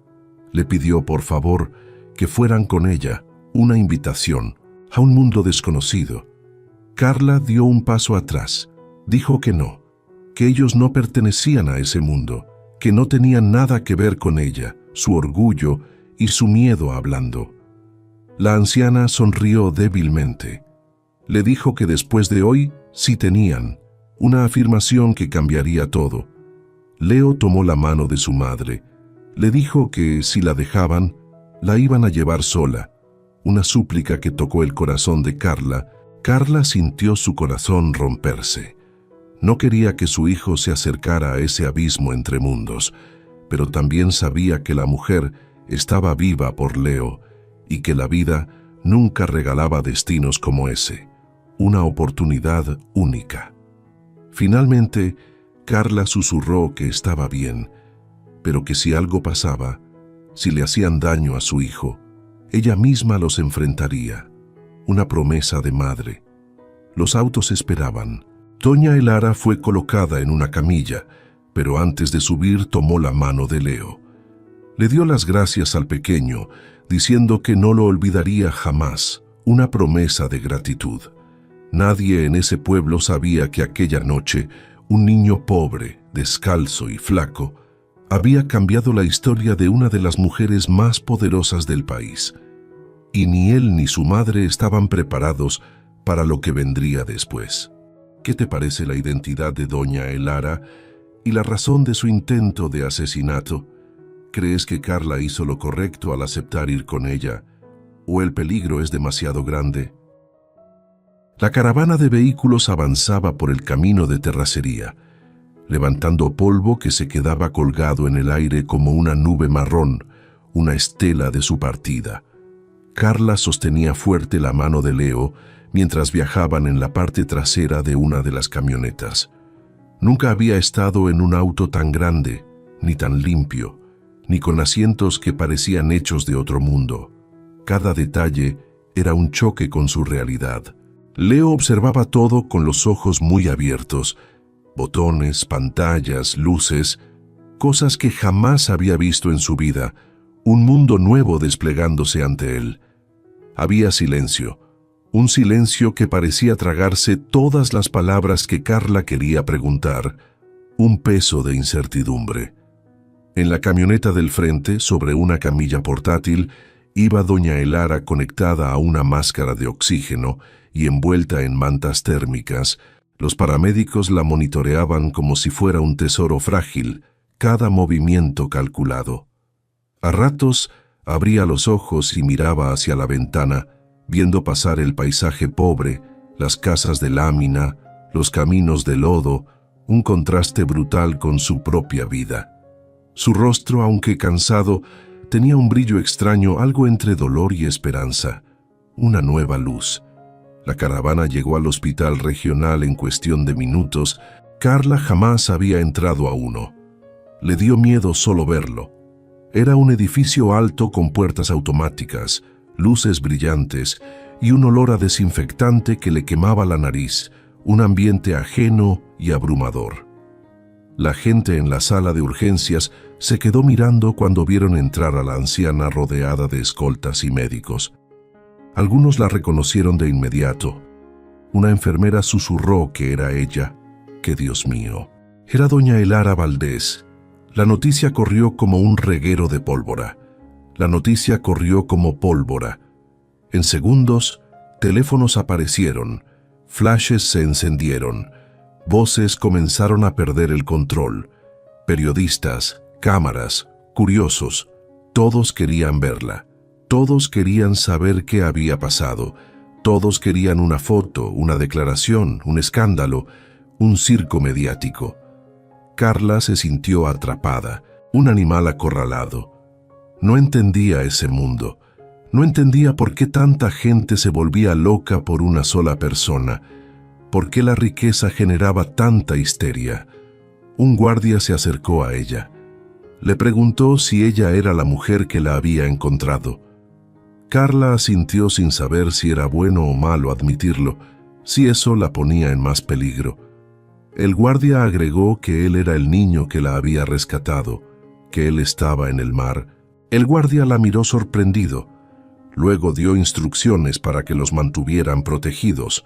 Le pidió por favor que fueran con ella, una invitación a un mundo desconocido. Carla dio un paso atrás. Dijo que no, que ellos no pertenecían a ese mundo, que no tenían nada que ver con ella, su orgullo y su miedo hablando. La anciana sonrió débilmente. Le dijo que después de hoy sí tenían, una afirmación que cambiaría todo. Leo tomó la mano de su madre. Le dijo que si la dejaban, la iban a llevar sola, una súplica que tocó el corazón de Carla. Carla sintió su corazón romperse. No quería que su hijo se acercara a ese abismo entre mundos, pero también sabía que la mujer estaba viva por Leo y que la vida nunca regalaba destinos como ese, una oportunidad única. Finalmente, Carla susurró que estaba bien, pero que si algo pasaba, si le hacían daño a su hijo, ella misma los enfrentaría. Una promesa de madre. Los autos esperaban. Doña Elara fue colocada en una camilla, pero antes de subir tomó la mano de Leo. Le dio las gracias al pequeño, diciendo que no lo olvidaría jamás, una promesa de gratitud. Nadie en ese pueblo sabía que aquella noche un niño pobre, descalzo y flaco había cambiado la historia de una de las mujeres más poderosas del país. Y ni él ni su madre estaban preparados para lo que vendría después. ¿Qué te parece la identidad de doña Elara y la razón de su intento de asesinato? ¿Crees que Carla hizo lo correcto al aceptar ir con ella, o el peligro es demasiado grande? La caravana de vehículos avanzaba por el camino de terracería, levantando polvo que se quedaba colgado en el aire como una nube marrón, una estela de su partida. Carla sostenía fuerte la mano de Leo mientras viajaban en la parte trasera de una de las camionetas. Nunca había estado en un auto tan grande, ni tan limpio, ni con asientos que parecían hechos de otro mundo. Cada detalle era un choque con su realidad. Leo observaba todo con los ojos muy abiertos, botones, pantallas, luces, cosas que jamás había visto en su vida, un mundo nuevo desplegándose ante él. Había silencio, un silencio que parecía tragarse todas las palabras que Carla quería preguntar, un peso de incertidumbre. En la camioneta del frente, sobre una camilla portátil, iba doña Elara conectada a una máscara de oxígeno y envuelta en mantas térmicas. Los paramédicos la monitoreaban como si fuera un tesoro frágil, cada movimiento calculado. A ratos abría los ojos y miraba hacia la ventana, viendo pasar el paisaje pobre, las casas de lámina, los caminos de lodo, un contraste brutal con su propia vida. Su rostro, aunque cansado, tenía un brillo extraño, algo entre dolor y esperanza, una nueva luz. La caravana llegó al hospital regional en cuestión de minutos. Carla jamás había entrado a uno. Le dio miedo solo verlo. Era un edificio alto con puertas automáticas, luces brillantes y un olor a desinfectante que le quemaba la nariz, un ambiente ajeno y abrumador. La gente en la sala de urgencias se quedó mirando cuando vieron entrar a la anciana rodeada de escoltas y médicos. Algunos la reconocieron de inmediato. Una enfermera susurró que era ella, que Dios mío. Era doña Elara Valdés. La noticia corrió como un reguero de pólvora. La noticia corrió como pólvora. En segundos, teléfonos aparecieron, flashes se encendieron, voces comenzaron a perder el control. Periodistas, cámaras, curiosos, todos querían verla. Todos querían saber qué había pasado. Todos querían una foto, una declaración, un escándalo, un circo mediático. Carla se sintió atrapada, un animal acorralado. No entendía ese mundo. No entendía por qué tanta gente se volvía loca por una sola persona. ¿Por qué la riqueza generaba tanta histeria? Un guardia se acercó a ella. Le preguntó si ella era la mujer que la había encontrado. Carla asintió sin saber si era bueno o malo admitirlo, si eso la ponía en más peligro. El guardia agregó que él era el niño que la había rescatado, que él estaba en el mar. El guardia la miró sorprendido. Luego dio instrucciones para que los mantuvieran protegidos.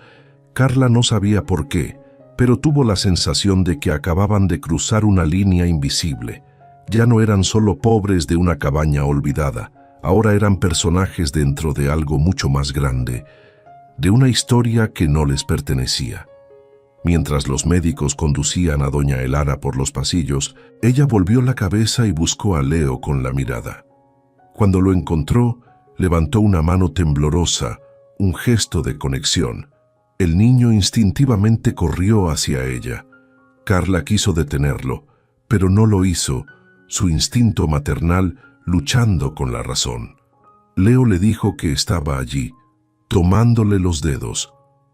Carla no sabía por qué, pero tuvo la sensación de que acababan de cruzar una línea invisible. Ya no eran solo pobres de una cabaña olvidada. Ahora eran personajes dentro de algo mucho más grande, de una historia que no les pertenecía. Mientras los médicos conducían a doña Elara por los pasillos, ella volvió la cabeza y buscó a Leo con la mirada. Cuando lo encontró, levantó una mano temblorosa, un gesto de conexión. El niño instintivamente corrió hacia ella. Carla quiso detenerlo, pero no lo hizo, su instinto maternal luchando con la razón. Leo le dijo que estaba allí, tomándole los dedos,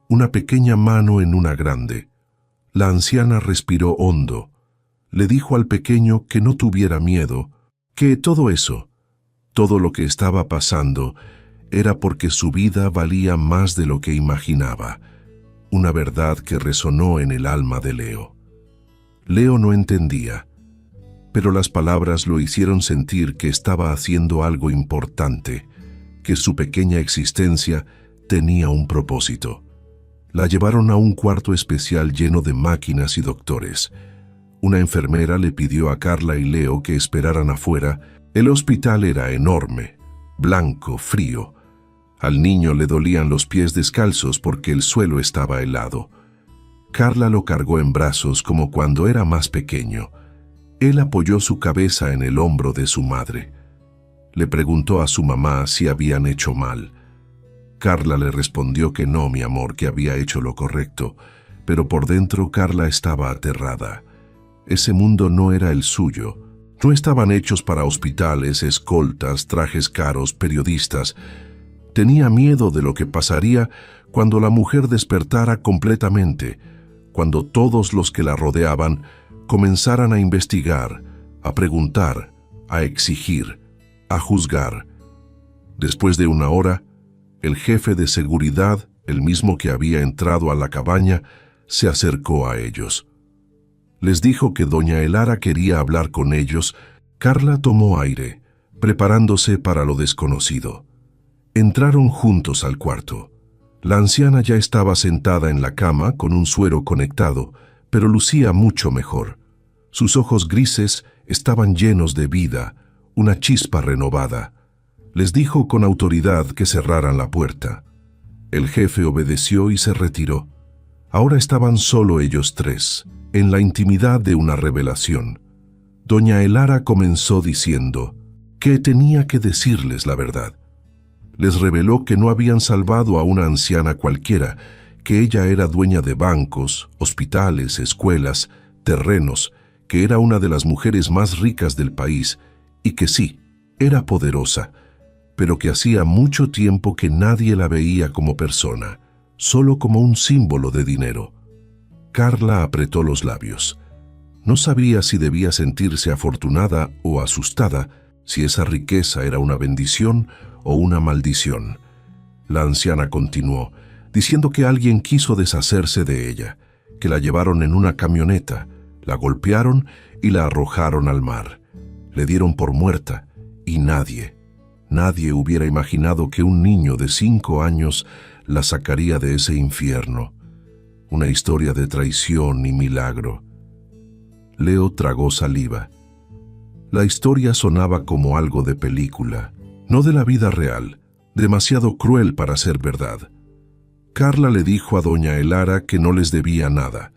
una pequeña mano en una grande. La anciana respiró hondo. Le dijo al pequeño que no tuviera miedo, que todo eso, todo lo que estaba pasando, era porque su vida valía más de lo que imaginaba. Una verdad que resonó en el alma de Leo. Leo no entendía, pero las palabras lo hicieron sentir que estaba haciendo algo importante, que su pequeña existencia tenía un propósito. La llevaron a un cuarto especial lleno de máquinas y doctores. Una enfermera le pidió a Carla y Leo que esperaran afuera. El hospital era enorme, blanco, frío. Al niño le dolían los pies descalzos porque el suelo estaba helado. Carla lo cargó en brazos como cuando era más pequeño. Él apoyó su cabeza en el hombro de su madre. Le preguntó a su mamá si habían hecho mal. Carla le respondió que no, mi amor, que había hecho lo correcto, pero por dentro Carla estaba aterrada. Ese mundo no era el suyo. No estaban hechos para hospitales, escoltas, trajes caros, periodistas. Tenía miedo de lo que pasaría cuando la mujer despertara completamente, cuando todos los que la rodeaban comenzaran a investigar, a preguntar, a exigir, a juzgar. Después de una hora, el jefe de seguridad, el mismo que había entrado a la cabaña, se acercó a ellos. Les dijo que doña Elara quería hablar con ellos. Carla tomó aire, preparándose para lo desconocido. Entraron juntos al cuarto. La anciana ya estaba sentada en la cama con un suero conectado, pero lucía mucho mejor. Sus ojos grises estaban llenos de vida, una chispa renovada. Les dijo con autoridad que cerraran la puerta. El jefe obedeció y se retiró. Ahora estaban solo ellos tres, en la intimidad de una revelación. Doña Elara comenzó diciendo que tenía que decirles la verdad. Les reveló que no habían salvado a una anciana cualquiera, que ella era dueña de bancos, hospitales, escuelas, terrenos, que era una de las mujeres más ricas del país y que sí, era poderosa, pero que hacía mucho tiempo que nadie la veía como persona, solo como un símbolo de dinero. Carla apretó los labios. No sabía si debía sentirse afortunada o asustada, si esa riqueza era una bendición o una maldición. La anciana continuó, diciendo que alguien quiso deshacerse de ella, que la llevaron en una camioneta, la golpearon y la arrojaron al mar. Le dieron por muerta y nadie hubiera imaginado que un niño de 5 años la sacaría de ese infierno. Una historia de traición y milagro. Leo tragó saliva. La historia sonaba como algo de película, no de la vida real, demasiado cruel para ser verdad. Carla le dijo a doña Elara que no les debía nada,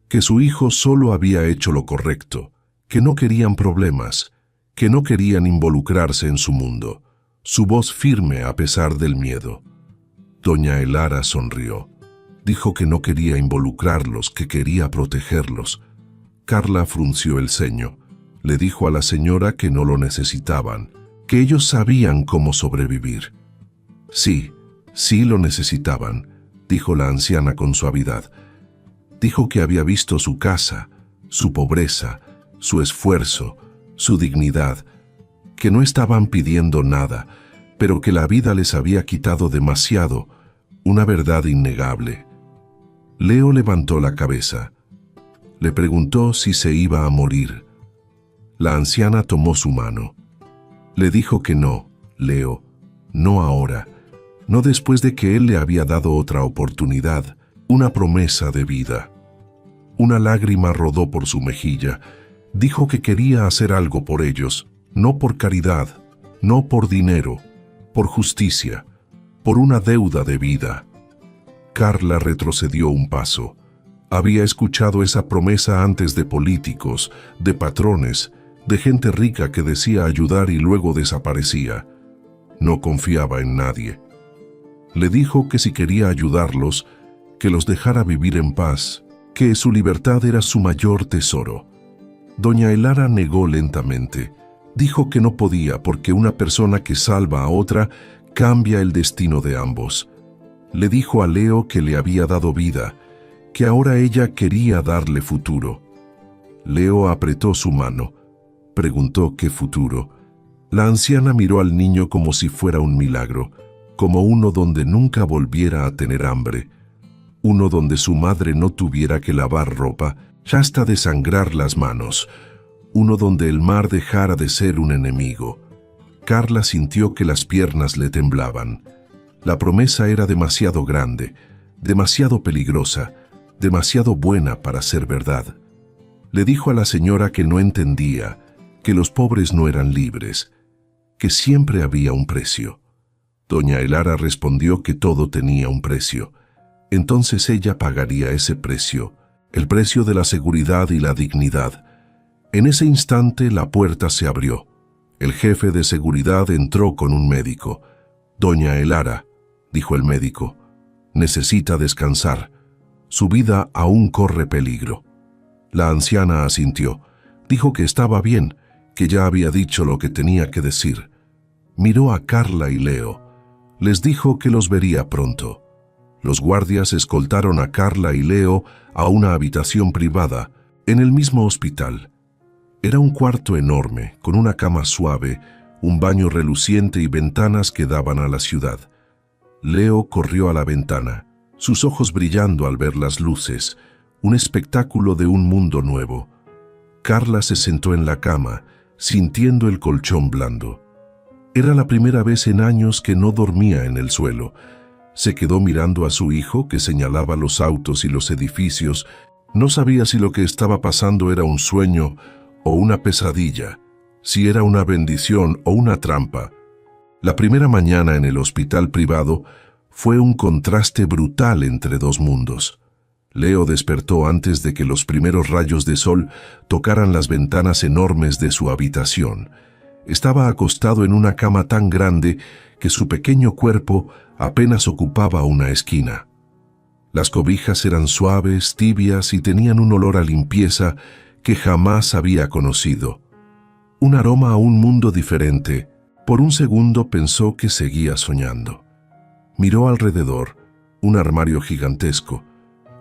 que su hijo solo había hecho lo correcto, que no querían problemas, que no querían involucrarse en su mundo. Su voz firme a pesar del miedo. Doña Elara sonrió. Dijo que no quería involucrarlos, que quería protegerlos. Carla frunció el ceño. Le dijo a la señora que no lo necesitaban, que ellos sabían cómo sobrevivir. Sí, sí lo necesitaban, dijo la anciana con suavidad. Dijo que había visto su casa, su pobreza, su esfuerzo, su dignidad, que no estaban pidiendo nada, pero que la vida les había quitado demasiado, una verdad innegable. Leo levantó la cabeza. Le preguntó si se iba a morir. La anciana tomó su mano. Le dijo que no, Leo, no ahora, no después de que él le había dado otra oportunidad, una promesa de vida. Una lágrima rodó por su mejilla. Dijo que quería hacer algo por ellos, no por caridad, no por dinero, por justicia, por una deuda de vida. Carla retrocedió un paso. Había escuchado esa promesa antes de políticos, de patrones, de gente rica que decía ayudar y luego desaparecía. No confiaba en nadie. Le dijo que si quería ayudarlos, que los dejara vivir en paz, que su libertad era su mayor tesoro. Doña Elara negó lentamente. Dijo que no podía porque una persona que salva a otra cambia el destino de ambos. Le dijo a Leo que le había dado vida, que ahora ella quería darle futuro. Leo apretó su mano. Preguntó qué futuro. La anciana miró al niño como si fuera un milagro, como uno donde nunca volviera a tener hambre, uno donde su madre no tuviera que lavar ropa, hasta desangrar las manos, uno donde el mar dejara de ser un enemigo. Carla sintió que las piernas le temblaban. La promesa era demasiado grande, demasiado peligrosa, demasiado buena para ser verdad. Le dijo a la señora que no entendía, que los pobres no eran libres, que siempre había un precio. Doña Elara respondió que todo tenía un precio. Entonces ella pagaría ese precio, el precio de la seguridad y la dignidad. En ese instante la puerta se abrió. El jefe de seguridad entró con un médico. «Doña Elara», dijo el médico, «necesita descansar. Su vida aún corre peligro». La anciana asintió. Dijo que estaba bien, que ya había dicho lo que tenía que decir. Miró a Carla y Leo. Les dijo que los vería pronto. Los guardias escoltaron a Carla y Leo a una habitación privada, en el mismo hospital. Era un cuarto enorme, con una cama suave, un baño reluciente y ventanas que daban a la ciudad. Leo corrió a la ventana, sus ojos brillando al ver las luces, un espectáculo de un mundo nuevo. Carla se sentó en la cama, sintiendo el colchón blando. Era la primera vez en años que no dormía en el suelo. Se quedó mirando a su hijo, que señalaba los autos y los edificios. No sabía si lo que estaba pasando era un sueño o una pesadilla, si era una bendición o una trampa. La primera mañana en el hospital privado fue un contraste brutal entre dos mundos. Leo despertó antes de que los primeros rayos de sol tocaran las ventanas enormes de su habitación. Estaba acostado en una cama tan grande que su pequeño cuerpo apenas ocupaba una esquina. Las cobijas eran suaves, tibias y tenían un olor a limpieza que jamás había conocido. Un aroma a un mundo diferente. Por un segundo pensó que seguía soñando. Miró alrededor, un armario gigantesco,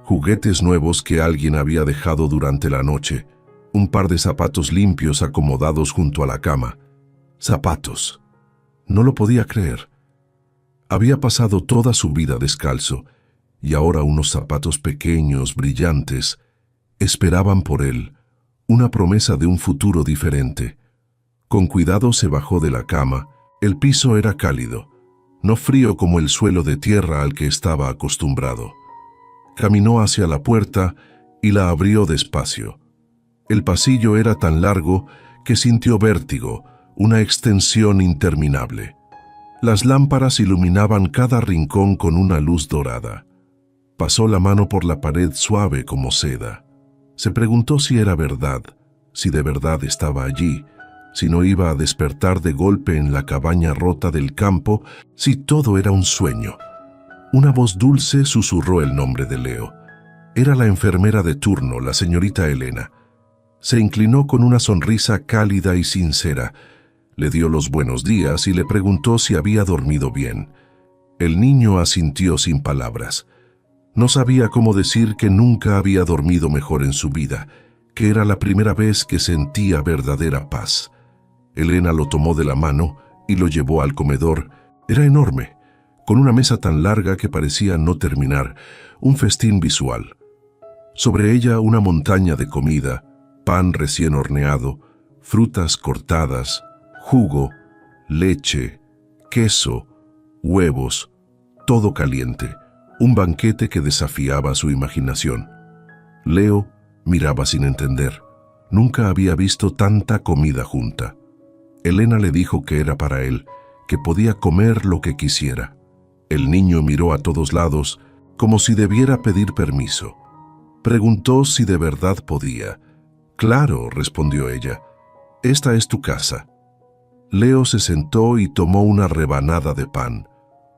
juguetes nuevos que alguien había dejado durante la noche, un par de zapatos limpios acomodados junto a la cama. Zapatos. No lo podía creer. Había pasado toda su vida descalzo, y ahora unos zapatos pequeños, brillantes, esperaban por él, una promesa de un futuro diferente. Con cuidado se bajó de la cama. El piso era cálido, no frío como el suelo de tierra al que estaba acostumbrado. Caminó hacia la puerta y la abrió despacio. El pasillo era tan largo que sintió vértigo, una extensión interminable. Las lámparas iluminaban cada rincón con una luz dorada. Pasó la mano por la pared suave como seda. Se preguntó si era verdad, si de verdad estaba allí, si no iba a despertar de golpe en la cabaña rota del campo, si todo era un sueño. Una voz dulce susurró el nombre de Leo. Era la enfermera de turno, la señorita Elena. Se inclinó con una sonrisa cálida y sincera. Le dio los buenos días y le preguntó si había dormido bien. El niño asintió sin palabras. No sabía cómo decir que nunca había dormido mejor en su vida, que era la primera vez que sentía verdadera paz. Elena lo tomó de la mano y lo llevó al comedor. Era enorme, con una mesa tan larga que parecía no terminar, un festín visual. Sobre ella una montaña de comida, pan recién horneado, frutas cortadas, jugo, leche, queso, huevos, todo caliente, un banquete que desafiaba su imaginación. Leo miraba sin entender. Nunca había visto tanta comida junta. Elena le dijo que era para él, que podía comer lo que quisiera. El niño miró a todos lados, como si debiera pedir permiso. Preguntó si de verdad podía. «Claro», respondió ella, «esta es tu casa». Leo se sentó y tomó una rebanada de pan.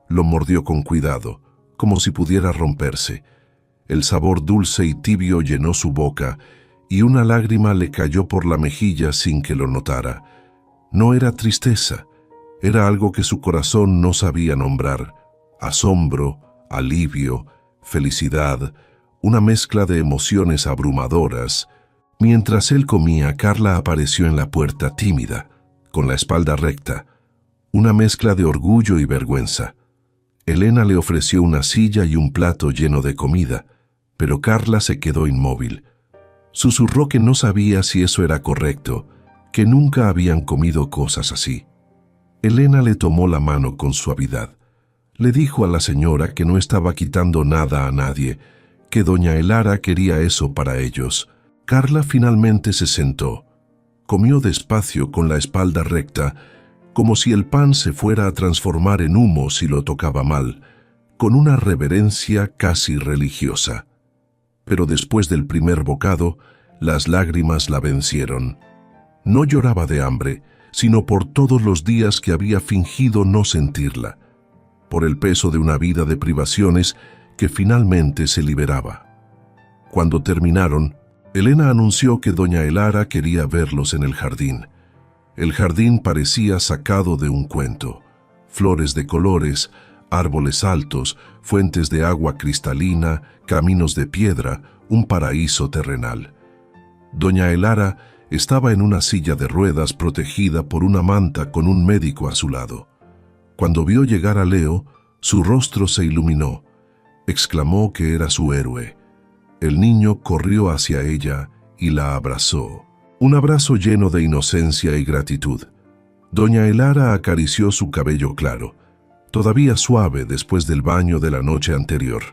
Lo mordió con cuidado, como si pudiera romperse. El sabor dulce y tibio llenó su boca, y una lágrima le cayó por la mejilla sin que lo notara. No era tristeza, era algo que su corazón no sabía nombrar. Asombro, alivio, felicidad, una mezcla de emociones abrumadoras. Mientras él comía, Carla apareció en la puerta tímida, con la espalda recta, una mezcla de orgullo y vergüenza. Elena le ofreció una silla y un plato lleno de comida, pero Carla se quedó inmóvil. Susurró que no sabía si eso era correcto, que nunca habían comido cosas así. Elena le tomó la mano con suavidad. Le dijo a la señora que no estaba quitando nada a nadie, que doña Elara quería eso para ellos. Carla finalmente se sentó. Comió despacio con la espalda recta, como si el pan se fuera a transformar en humo si lo tocaba mal, con una reverencia casi religiosa. Pero después del primer bocado, las lágrimas la vencieron. No lloraba de hambre, sino por todos los días que había fingido no sentirla, por el peso de una vida de privaciones que finalmente se liberaba. Cuando terminaron, Elena anunció que doña Elara quería verlos en el jardín. El jardín parecía sacado de un cuento. Flores de colores, árboles altos, fuentes de agua cristalina, caminos de piedra, un paraíso terrenal. Doña Elara estaba en una silla de ruedas protegida por una manta con un médico a su lado. Cuando vio llegar a Leo, su rostro se iluminó. Exclamó que era su héroe. El niño corrió hacia ella y la abrazó. Un abrazo lleno de inocencia y gratitud. Doña Elara acarició su cabello claro, todavía suave después del baño de la noche anterior.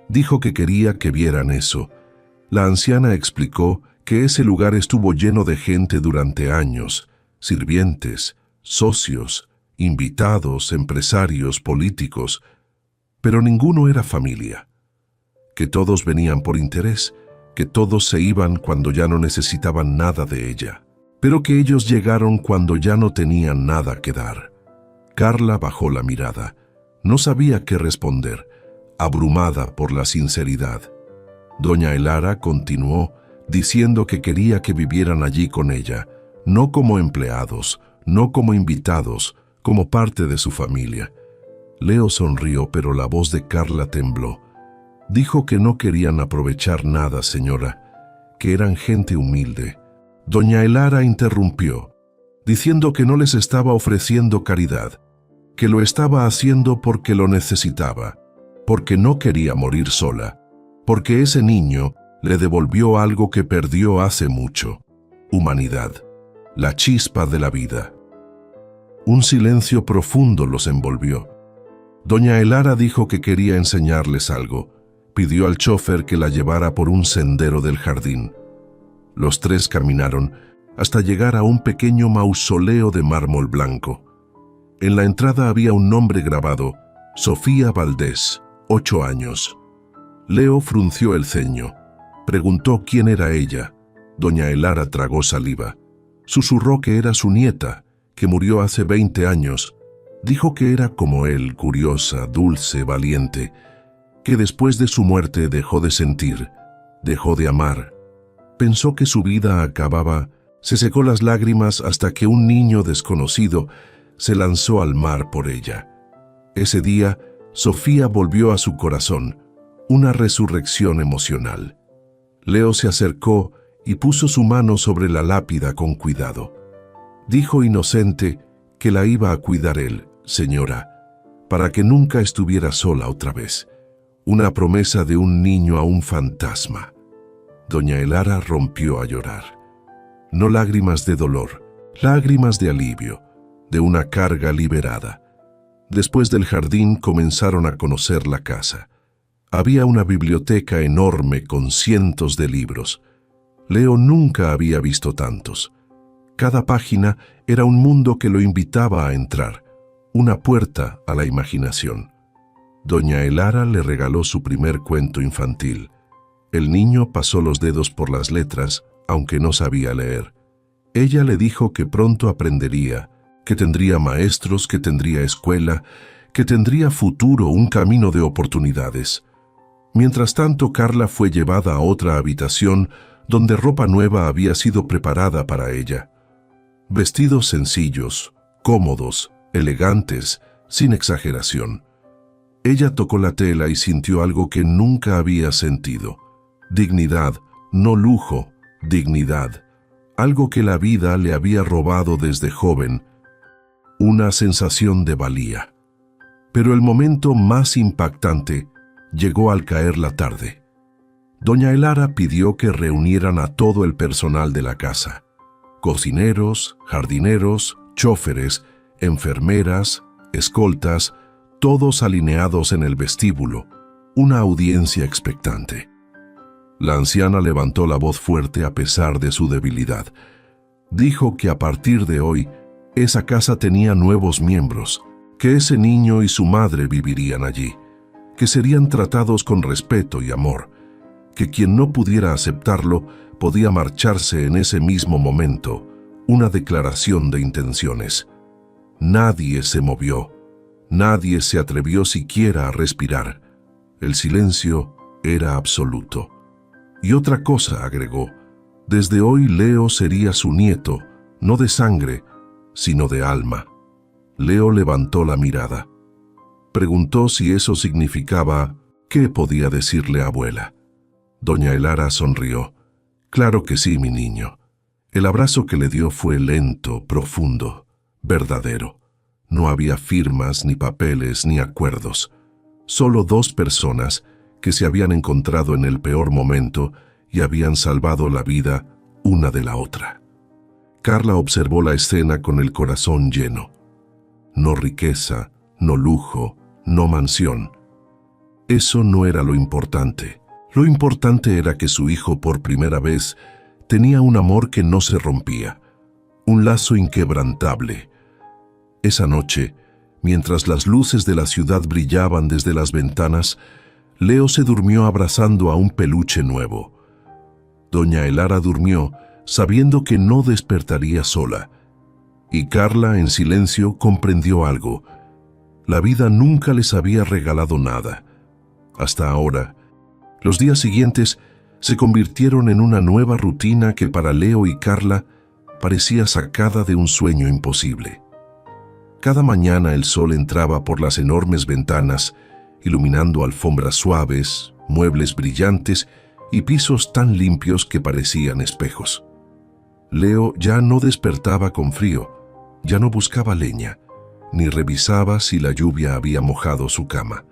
Dijo que quería que vieran eso. La anciana explicó que ese lugar estuvo lleno de gente durante años, sirvientes, socios, invitados, empresarios, políticos, pero ninguno era familia. Que todos venían por interés, que todos se iban cuando ya no necesitaban nada de ella, pero que ellos llegaron cuando ya no tenían nada que dar. Carla bajó la mirada. No sabía qué responder, abrumada por la sinceridad. Doña Elara continuó diciendo que quería que vivieran allí con ella, no como empleados, no como invitados, como parte de su familia. Leo sonrió, pero la voz de Carla tembló. Dijo que no querían aprovechar nada, señora, que eran gente humilde. Doña Elara interrumpió, diciendo que no les estaba ofreciendo caridad, que lo estaba haciendo porque lo necesitaba, porque no quería morir sola, porque ese niño le devolvió algo que perdió hace mucho: humanidad, la chispa de la vida. Un silencio profundo los envolvió. Doña Elara dijo que quería enseñarles algo. Pidió al chófer que la llevara por un sendero del jardín. Los tres caminaron hasta llegar a un pequeño mausoleo de mármol blanco. En la entrada había un nombre grabado: Sofía Valdés, 8 años. Leo frunció el ceño. Preguntó quién era ella. Doña Elara tragó saliva. Susurró que era su nieta, que murió hace 20 años. Dijo que era como él, curiosa, dulce, valiente, que después de su muerte dejó de sentir, dejó de amar. Pensó que su vida acababa, se secó las lágrimas hasta que un niño desconocido se lanzó al mar por ella. Ese día, Sofía volvió a su corazón, una resurrección emocional. Leo se acercó y puso su mano sobre la lápida con cuidado. Dijo inocente que la iba a cuidar él, señora, para que nunca estuviera sola otra vez. Una promesa de un niño a un fantasma. Doña Elara rompió a llorar. No lágrimas de dolor, lágrimas de alivio, de una carga liberada. Después del jardín comenzaron a conocer la casa. Había una biblioteca enorme con cientos de libros. Leo nunca había visto tantos. Cada página era un mundo que lo invitaba a entrar, una puerta a la imaginación. Doña Elara le regaló su primer cuento infantil. El niño pasó los dedos por las letras, aunque no sabía leer. Ella le dijo que pronto aprendería, que tendría maestros, que tendría escuela, que tendría futuro, un camino de oportunidades. Mientras tanto, Carla fue llevada a otra habitación donde ropa nueva había sido preparada para ella. Vestidos sencillos, cómodos, elegantes, sin exageración. Ella tocó la tela y sintió algo que nunca había sentido. Dignidad, no lujo, dignidad. Algo que la vida le había robado desde joven. Una sensación de valía. Pero el momento más impactante llegó al caer la tarde. Doña Elara pidió que reunieran a todo el personal de la casa. Cocineros, jardineros, chóferes, enfermeras, escoltas, todos alineados en el vestíbulo, una audiencia expectante. La anciana levantó la voz fuerte a pesar de su debilidad. Dijo que a partir de hoy, esa casa tenía nuevos miembros, que ese niño y su madre vivirían allí, que serían tratados con respeto y amor, que quien no pudiera aceptarlo podía marcharse en ese mismo momento, una declaración de intenciones. Nadie se movió, nadie se atrevió siquiera a respirar. El silencio era absoluto. Y otra cosa agregó: desde hoy Leo sería su nieto, no de sangre, sino de alma. Leo levantó la mirada. Preguntó si eso significaba qué podía decirle abuela. Doña Elara sonrió. Claro que sí, mi niño. El abrazo que le dio fue lento, profundo, verdadero. No había firmas, ni papeles, ni acuerdos. Solo dos personas que se habían encontrado en el peor momento y habían salvado la vida una de la otra. Carla observó la escena con el corazón lleno. No riqueza, no lujo, no mansión. Eso no era lo importante. Lo importante era que su hijo por primera vez tenía un amor que no se rompía, un lazo inquebrantable. Esa noche, mientras las luces de la ciudad brillaban desde las ventanas, Leo se durmió abrazando a un peluche nuevo. Doña Elara durmió sabiendo que no despertaría sola, y Carla en silencio comprendió algo. La vida nunca les había regalado nada. Hasta ahora, los días siguientes se convirtieron en una nueva rutina que para Leo y Carla parecía sacada de un sueño imposible. Cada mañana el sol entraba por las enormes ventanas, iluminando alfombras suaves, muebles brillantes y pisos tan limpios que parecían espejos. Leo ya no despertaba con frío, ya no buscaba leña, ni revisaba si la lluvia había mojado su cama.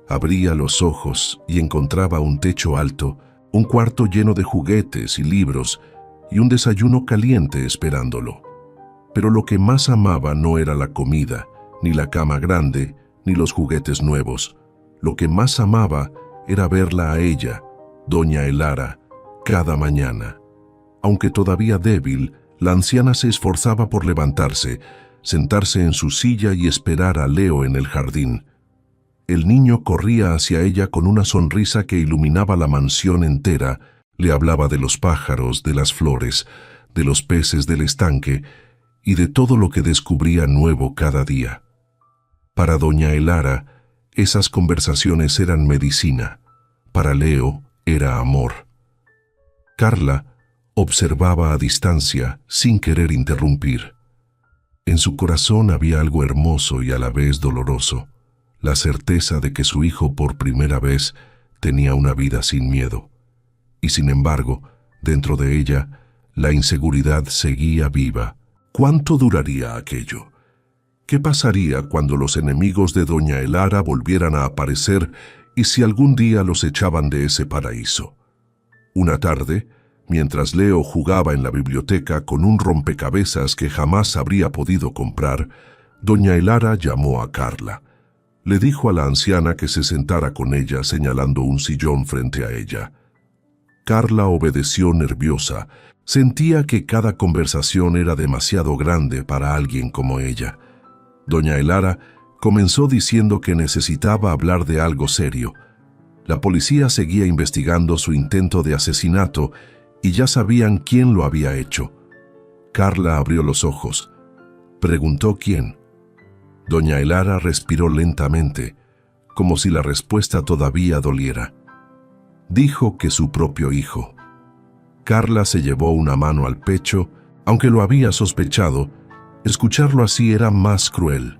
Abría los ojos y encontraba un techo alto, un cuarto lleno de juguetes y libros, y un desayuno caliente esperándolo. Pero lo que más amaba no era la comida, ni la cama grande, ni los juguetes nuevos. Lo que más amaba era verla a ella, doña Elara, cada mañana. Aunque todavía débil, la anciana se esforzaba por levantarse, sentarse en su silla y esperar a Leo en el jardín. El niño corría hacia ella con una sonrisa que iluminaba la mansión entera. Le hablaba de los pájaros, de las flores, de los peces del estanque y de todo lo que descubría nuevo cada día. Para doña Elara, esas conversaciones eran medicina. Para Leo era amor. Carla observaba a distancia, sin querer interrumpir. En su corazón había algo hermoso y a la vez doloroso, la certeza de que su hijo por primera vez tenía una vida sin miedo. Y sin embargo, dentro de ella, la inseguridad seguía viva. ¿Cuánto duraría aquello? ¿Qué pasaría cuando los enemigos de doña Elara volvieran a aparecer y si algún día los echaban de ese paraíso? Una tarde, mientras Leo jugaba en la biblioteca con un rompecabezas que jamás habría podido comprar, doña Elara llamó a Carla. Le dijo a la anciana que se sentara con ella señalando un sillón frente a ella. Carla obedeció nerviosa. Sentía que cada conversación era demasiado grande para alguien como ella. Doña Elara comenzó diciendo que necesitaba hablar de algo serio. La policía seguía investigando su intento de asesinato y ya sabían quién lo había hecho. Carla abrió los ojos. Preguntó quién. Doña Elara respiró lentamente, como si la respuesta todavía doliera. Dijo que su propio hijo. Carla se llevó una mano al pecho, aunque lo había sospechado. Escucharlo así era más cruel.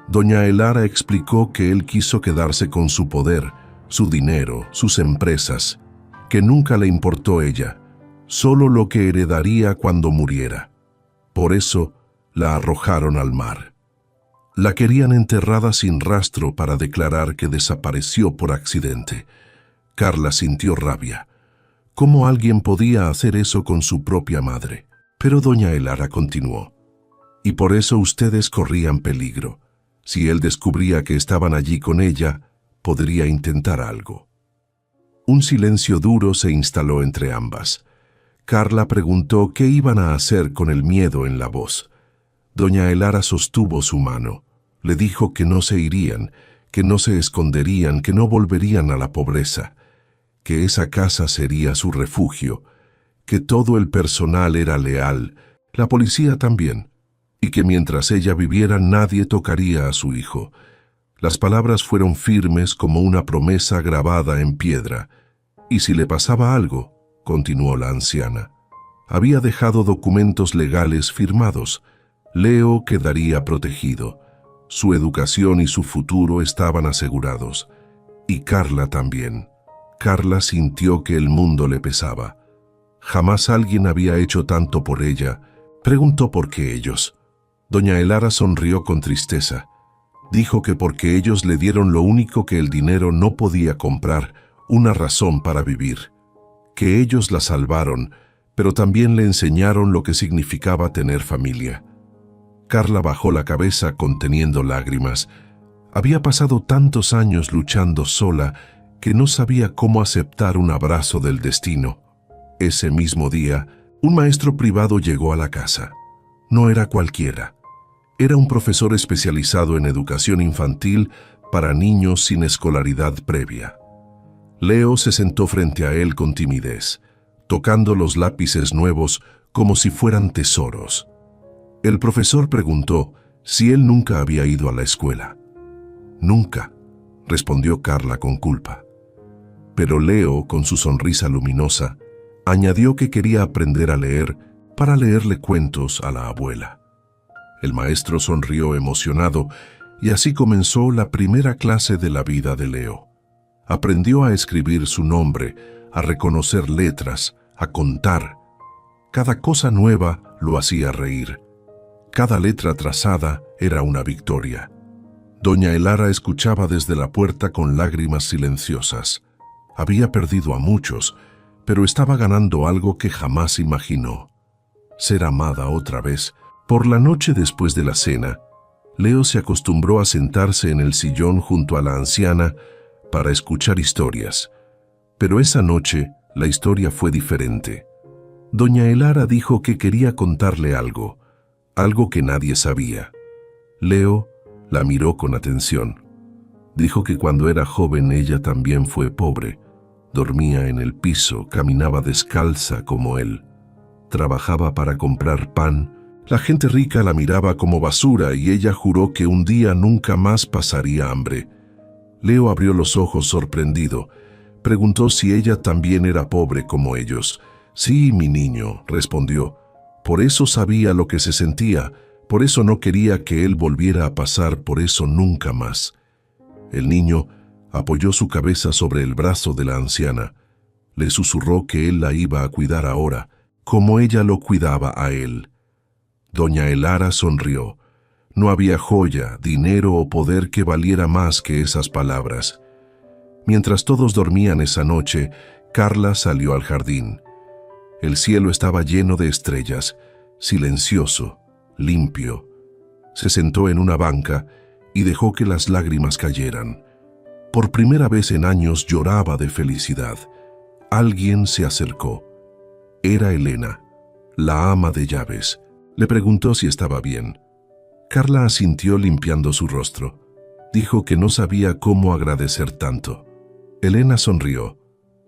Doña Elara explicó que él quiso quedarse con su poder, su dinero, sus empresas, que nunca le importó ella, solo lo que heredaría cuando muriera. Por eso la arrojaron al mar. La querían enterrada sin rastro para declarar que desapareció por accidente. Carla sintió rabia. ¿Cómo alguien podía hacer eso con su propia madre? Pero doña Elara continuó. Y por eso ustedes corrían peligro. Si él descubría que estaban allí con ella, podría intentar algo. Un silencio duro se instaló entre ambas. Carla preguntó qué iban a hacer con el miedo en la voz. Doña Elara sostuvo su mano. Le dijo que no se irían, que no se esconderían, que no volverían a la pobreza, que esa casa sería su refugio, que todo el personal era leal, la policía también, y que mientras ella viviera nadie tocaría a su hijo. Las palabras fueron firmes como una promesa grabada en piedra. Y si le pasaba algo, continuó la anciana, había dejado documentos legales firmados. Leo quedaría protegido. Su educación y su futuro estaban asegurados. Y Carla también. Carla sintió que el mundo le pesaba. Jamás alguien había hecho tanto por ella. Preguntó por qué ellos. Doña Elara sonrió con tristeza. Dijo que porque ellos le dieron lo único que el dinero no podía comprar, una razón para vivir. Que ellos la salvaron, pero también le enseñaron lo que significaba tener familia. Carla bajó la cabeza conteniendo lágrimas. Había pasado tantos años luchando sola que no sabía cómo aceptar un abrazo del destino. Ese mismo día, un maestro privado llegó a la casa. No era cualquiera. Era un profesor especializado en educación infantil para niños sin escolaridad previa. Leo se sentó frente a él con timidez, tocando los lápices nuevos como si fueran tesoros. El profesor preguntó si él nunca había ido a la escuela. Nunca, respondió Carla con culpa. Pero Leo, con su sonrisa luminosa, añadió que quería aprender a leer para leerle cuentos a la abuela. El maestro sonrió emocionado y así comenzó la primera clase de la vida de Leo. Aprendió a escribir su nombre, a reconocer letras, a contar. Cada cosa nueva lo hacía reír. Cada letra trazada era una victoria. Doña Elara escuchaba desde la puerta con lágrimas silenciosas. Había perdido a muchos, pero estaba ganando algo que jamás imaginó: ser amada otra vez. Por la noche después de la cena, Leo se acostumbró a sentarse en el sillón junto a la anciana para escuchar historias. Pero esa noche la historia fue diferente. Doña Elara dijo que quería contarle algo que nadie sabía. Leo la miró con atención. Dijo que cuando era joven ella también fue pobre. Dormía en el piso, caminaba descalza como él. Trabajaba para comprar pan. La gente rica la miraba como basura y ella juró que un día nunca más pasaría hambre. Leo abrió los ojos sorprendido. Preguntó si ella también era pobre como ellos. Sí, mi niño, respondió. Por eso sabía lo que se sentía, por eso no quería que él volviera a pasar por eso nunca más. El niño apoyó su cabeza sobre el brazo de la anciana. Le susurró que él la iba a cuidar ahora, como ella lo cuidaba a él. Doña Elara sonrió. No había joya, dinero o poder que valiera más que esas palabras. Mientras todos dormían esa noche, Carla salió al jardín. El cielo estaba lleno de estrellas, silencioso, limpio. Se sentó en una banca y dejó que las lágrimas cayeran. Por primera vez en años lloraba de felicidad. Alguien se acercó. Era Elena, la ama de llaves. Le preguntó si estaba bien. Carla asintió limpiando su rostro. Dijo que no sabía cómo agradecer tanto. Elena sonrió.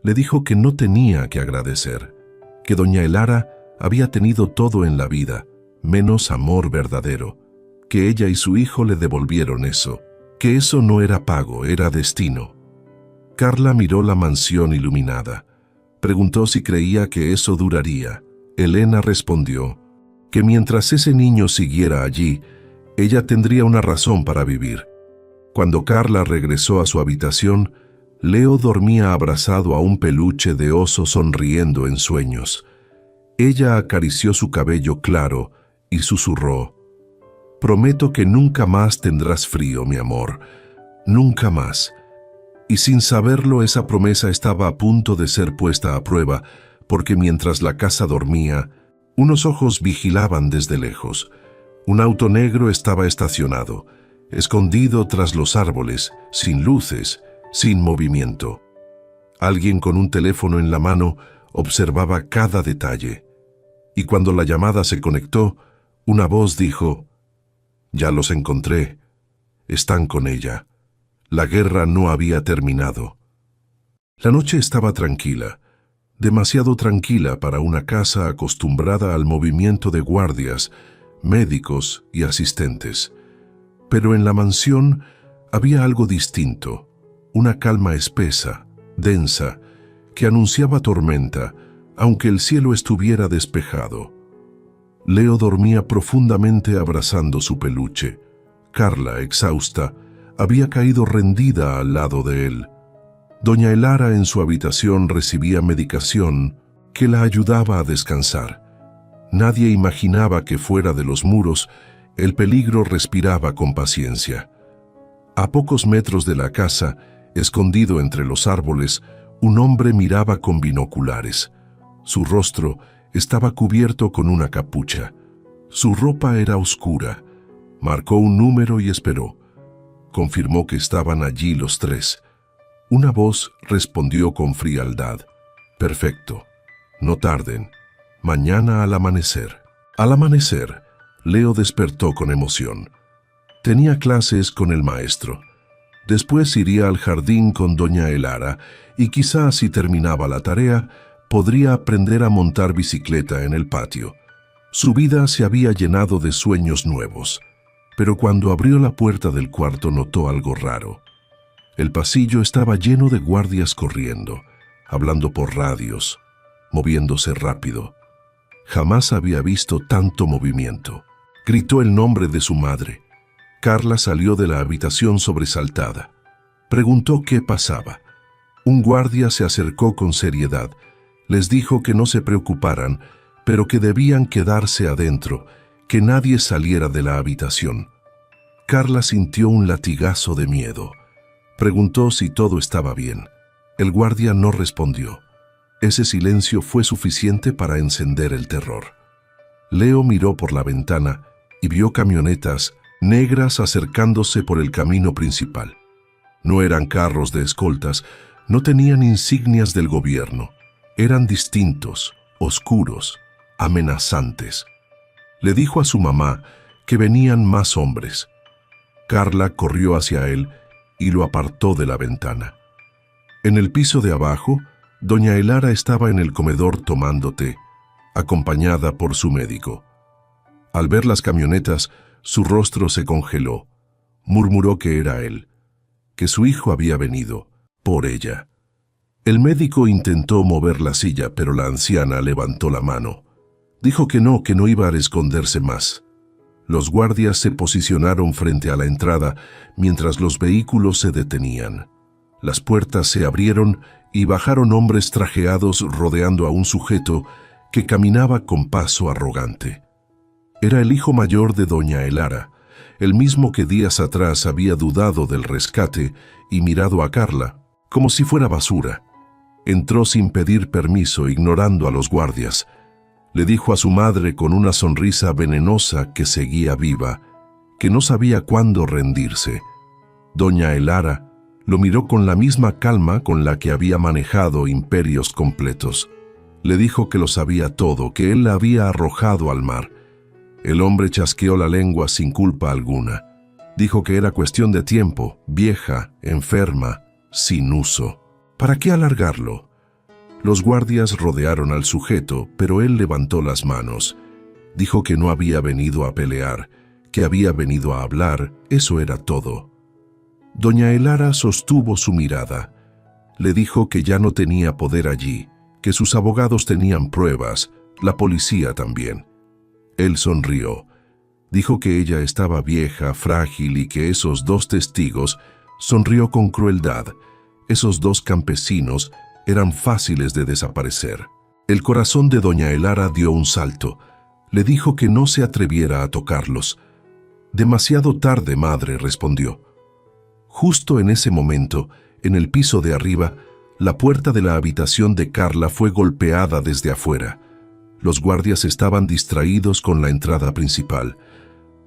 Le dijo que no tenía que agradecer, que doña Elara había tenido todo en la vida, menos amor verdadero, que ella y su hijo le devolvieron eso, que eso no era pago, era destino. Carla miró la mansión iluminada. Preguntó si creía que eso duraría. Elena respondió que mientras ese niño siguiera allí, ella tendría una razón para vivir. Cuando Carla regresó a su habitación, Leo dormía abrazado a un peluche de oso sonriendo en sueños. Ella acarició su cabello claro y susurró: «Prometo que nunca más tendrás frío, mi amor, nunca más». Y sin saberlo, esa promesa estaba a punto de ser puesta a prueba, porque mientras la casa dormía, unos ojos vigilaban desde lejos. Un auto negro estaba estacionado. escondido tras los árboles, sin luces, sin movimiento. Alguien con un teléfono en la mano observaba cada detalle. Y cuando la llamada se conectó, una voz dijo: «Ya los encontré. Están con ella. La guerra no había terminado». La noche estaba tranquila, demasiado tranquila para una casa acostumbrada al movimiento de guardias, médicos y asistentes. Pero en la mansión había algo distinto, una calma espesa, densa, que anunciaba tormenta, aunque el cielo estuviera despejado. Leo dormía profundamente abrazando su peluche. Carla, exhausta, había caído rendida al lado de él. Doña Elara en su habitación recibía medicación que la ayudaba a descansar. Nadie imaginaba que fuera de los muros el peligro respiraba con paciencia. A pocos metros de la casa, escondido entre los árboles, un hombre miraba con binoculares. Su rostro estaba cubierto con una capucha. Su ropa era oscura. Marcó un número y esperó. Confirmó que estaban allí los tres. Una voz respondió con frialdad: «Perfecto. No tarden. Mañana al amanecer». Al amanecer, Leo despertó con emoción. Tenía clases con el maestro. Después iría al jardín con doña Elara y quizás si terminaba la tarea, podría aprender a montar bicicleta en el patio. Su vida se había llenado de sueños nuevos, pero cuando abrió la puerta del cuarto notó algo raro. El pasillo estaba lleno de guardias corriendo, hablando por radios, moviéndose rápido. Jamás había visto tanto movimiento. Gritó el nombre de su madre. Carla salió de la habitación sobresaltada. Preguntó qué pasaba. Un guardia se acercó con seriedad. Les dijo que no se preocuparan, pero que debían quedarse adentro, que nadie saliera de la habitación. Carla sintió un latigazo de miedo. Preguntó si todo estaba bien. El guardia no respondió. Ese silencio fue suficiente para encender el terror. Leo miró por la ventana y vio camionetas negras acercándose por el camino principal. No eran carros de escoltas, no tenían insignias del gobierno. Eran distintos, oscuros, amenazantes. Le dijo a su mamá que venían más hombres. Carla corrió hacia él y lo apartó de la ventana. En el piso de abajo, doña Elara estaba en el comedor tomando té, acompañada por su médico. Al ver las camionetas, su rostro se congeló. Murmuró que era él, que su hijo había venido por ella. El médico intentó mover la silla, pero la anciana levantó la mano. Dijo que no iba a esconderse más. Los guardias se posicionaron frente a la entrada mientras los vehículos se detenían. Las puertas se abrieron y bajaron hombres trajeados rodeando a un sujeto que caminaba con paso arrogante. Era el hijo mayor de doña Elara, el mismo que días atrás había dudado del rescate y mirado a Carla como si fuera basura. Entró sin pedir permiso, ignorando a los guardias. Le dijo a su madre con una sonrisa venenosa que seguía viva, que no sabía cuándo rendirse. Doña Elara lo miró con la misma calma con la que había manejado imperios completos. Le dijo que lo sabía todo, que él la había arrojado al mar. El hombre chasqueó la lengua sin culpa alguna. Dijo que era cuestión de tiempo, vieja, enferma, sin uso. ¿Para qué alargarlo? Los guardias rodearon al sujeto, pero él levantó las manos. Dijo que no había venido a pelear, que había venido a hablar, eso era todo. Doña Elara sostuvo su mirada. Le dijo que ya no tenía poder allí, que sus abogados tenían pruebas, la policía también. Él sonrió. Dijo que ella estaba vieja, frágil y que esos dos testigos, sonrió con crueldad, esos dos campesinos, eran fáciles de desaparecer. El corazón de doña Elara dio un salto. Le dijo que no se atreviera a tocarlos. «Demasiado tarde, madre», respondió. Justo en ese momento, en el piso de arriba, la puerta de la habitación de Carla fue golpeada desde afuera. Los guardias estaban distraídos con la entrada principal.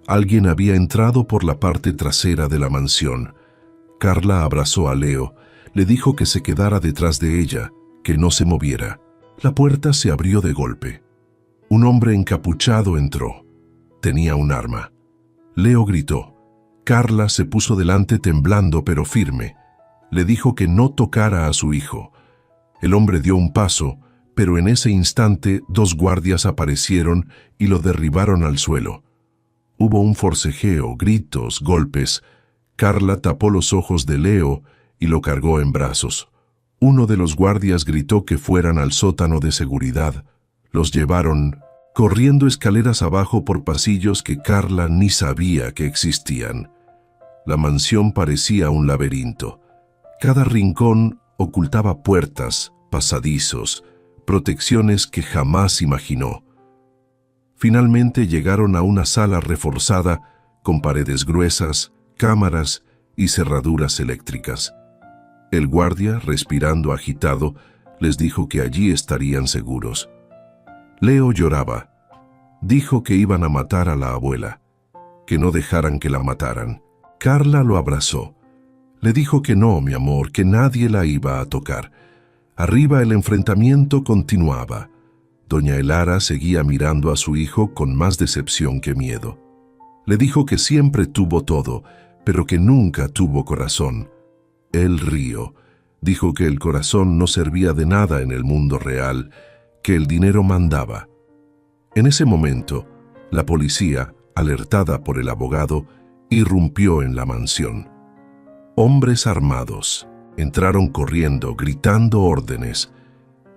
Alguien había entrado por la parte trasera de la mansión. Carla abrazó a Leo, le dijo que se quedara detrás de ella, que no se moviera. La puerta se abrió de golpe. Un hombre encapuchado entró. Tenía un arma. Leo gritó. Carla se puso delante temblando pero firme. Le dijo que no tocara a su hijo. El hombre dio un paso, pero en ese instante 2 guardias aparecieron y lo derribaron al suelo. Hubo un forcejeo, gritos, golpes. Carla tapó los ojos de Leo y lo cargó en brazos. Uno de los guardias gritó que fueran al sótano de seguridad. Los llevaron corriendo escaleras abajo por pasillos que Carla ni sabía que existían. La mansión parecía un laberinto. Cada rincón ocultaba puertas, pasadizos, protecciones que jamás imaginó. Finalmente llegaron a una sala reforzada con paredes gruesas, cámaras y cerraduras eléctricas. El guardia, respirando agitado, les dijo que allí estarían seguros. Leo lloraba. Dijo que iban a matar a la abuela, que no dejaran que la mataran. Carla lo abrazó. Le dijo que no, mi amor, que nadie la iba a tocar. Arriba el enfrentamiento continuaba. Doña Elara seguía mirando a su hijo con más decepción que miedo. Le dijo que siempre tuvo todo, pero que nunca tuvo corazón. Él rió. Dijo que el corazón no servía de nada en el mundo real, que el dinero mandaba. En ese momento, la policía, alertada por el abogado, irrumpió en la mansión. Hombres armados entraron corriendo, gritando órdenes.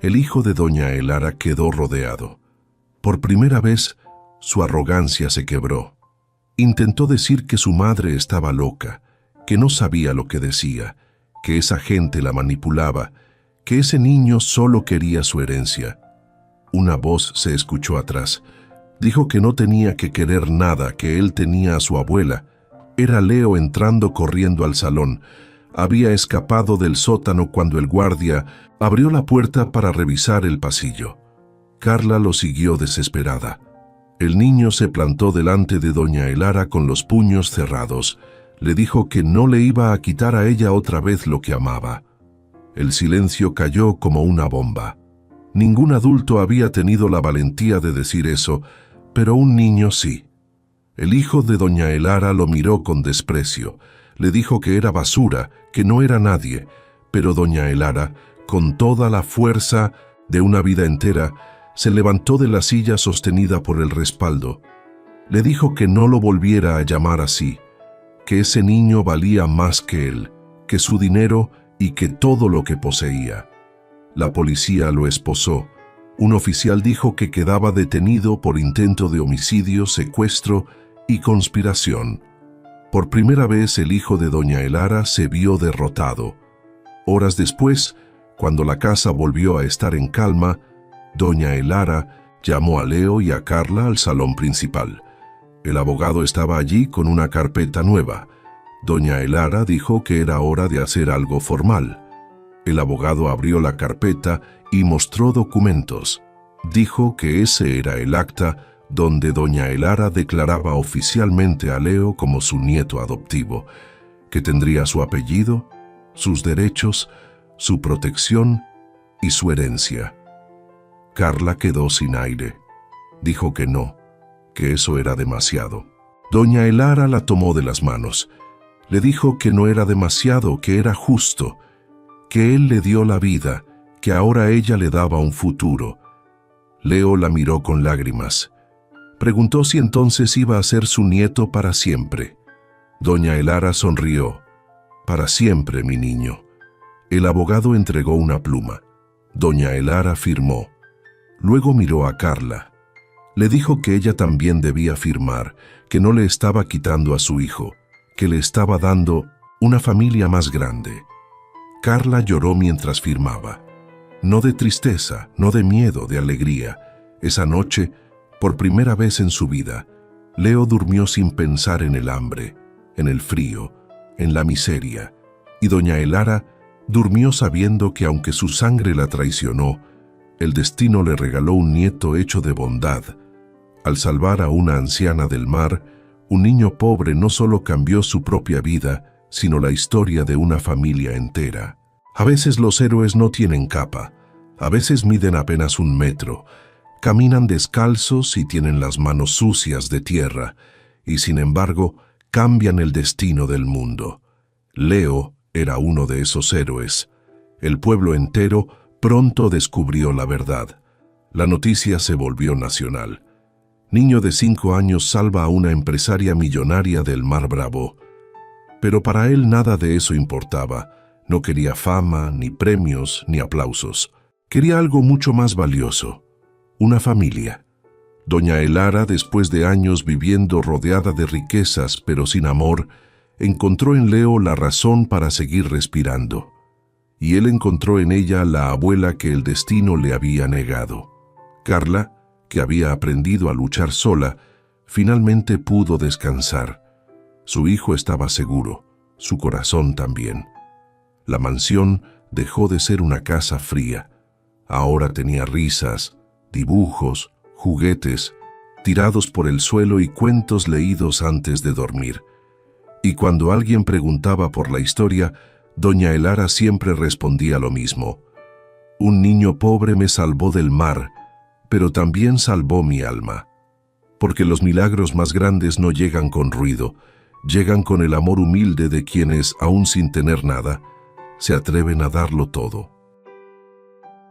El hijo de doña Elara quedó rodeado. Por primera vez, su arrogancia se quebró. Intentó decir que su madre estaba loca, que no sabía lo que decía, que esa gente la manipulaba, que ese niño solo quería su herencia. Una voz se escuchó atrás. Dijo que no tenía que querer nada, que él tenía a su abuela. Era Leo entrando corriendo al salón. Había escapado del sótano cuando el guardia abrió la puerta para revisar el pasillo. Carla lo siguió desesperada. El niño se plantó delante de doña Elara con los puños cerrados. Le dijo que no le iba a quitar a ella otra vez lo que amaba. El silencio cayó como una bomba. Ningún adulto había tenido la valentía de decir eso, pero un niño sí. El hijo de doña Elara lo miró con desprecio. Le dijo que era basura, que no era nadie, pero doña Elara, con toda la fuerza de una vida entera, se levantó de la silla sostenida por el respaldo. Le dijo que no lo volviera a llamar así, que ese niño valía más que él, que su dinero y que todo lo que poseía. La policía lo esposó. Un oficial dijo que quedaba detenido por intento de homicidio, secuestro y conspiración. Por primera vez el hijo de doña Elara se vio derrotado. Horas después, cuando la casa volvió a estar en calma, doña Elara llamó a Leo y a Carla al salón principal. El abogado estaba allí con una carpeta nueva. Doña Elara dijo que era hora de hacer algo formal. El abogado abrió la carpeta y mostró documentos. Dijo que ese era el acta donde doña Elara declaraba oficialmente a Leo como su nieto adoptivo, que tendría su apellido, sus derechos, su protección y su herencia. Carla quedó sin aire. Dijo que no, que eso era demasiado. Doña Elara la tomó de las manos. Le dijo que no era demasiado, que era justo, que él le dio la vida, que ahora ella le daba un futuro. Leo la miró con lágrimas. Preguntó si entonces iba a ser su nieto para siempre. Doña Elara sonrió. Para siempre, mi niño. El abogado entregó una pluma. Doña Elara firmó. Luego miró a Carla. Le dijo que ella también debía firmar, que no le estaba quitando a su hijo, que le estaba dando una familia más grande. Carla lloró mientras firmaba. No de tristeza, no de miedo, de alegría. Esa noche, por primera vez en su vida, Leo durmió sin pensar en el hambre, en el frío, en la miseria, y doña Elara durmió sabiendo que aunque su sangre la traicionó, el destino le regaló un nieto hecho de bondad. Al salvar a una anciana del mar, Un niño pobre no solo cambió su propia vida, sino la historia de una familia entera. A veces los héroes no tienen capa, a veces miden apenas 1 metro, caminan descalzos y tienen las manos sucias de tierra, y sin embargo cambian el destino del mundo. Leo era uno de esos héroes. El pueblo entero pronto descubrió la verdad. La noticia se volvió nacional. Niño de 5 años salva a una empresaria millonaria del Mar Bravo. Pero para él nada de eso importaba. No quería fama, ni premios, ni aplausos. Quería algo mucho más valioso: una familia. Doña Elara, después de años viviendo rodeada de riquezas pero sin amor, encontró en Leo la razón para seguir respirando. Y él encontró en ella la abuela que el destino le había negado. Carla, que había aprendido a luchar sola, finalmente pudo descansar. Su hijo estaba seguro, su corazón también. La mansión dejó de ser una casa fría. Ahora tenía risas, dibujos, juguetes, tirados por el suelo y cuentos leídos antes de dormir. Y cuando alguien preguntaba por la historia, doña Elara siempre respondía lo mismo: un niño pobre me salvó del mar, pero también salvó mi alma. Porque los milagros más grandes no llegan con ruido, llegan con el amor humilde de quienes, aún sin tener nada, se atreven a darlo todo.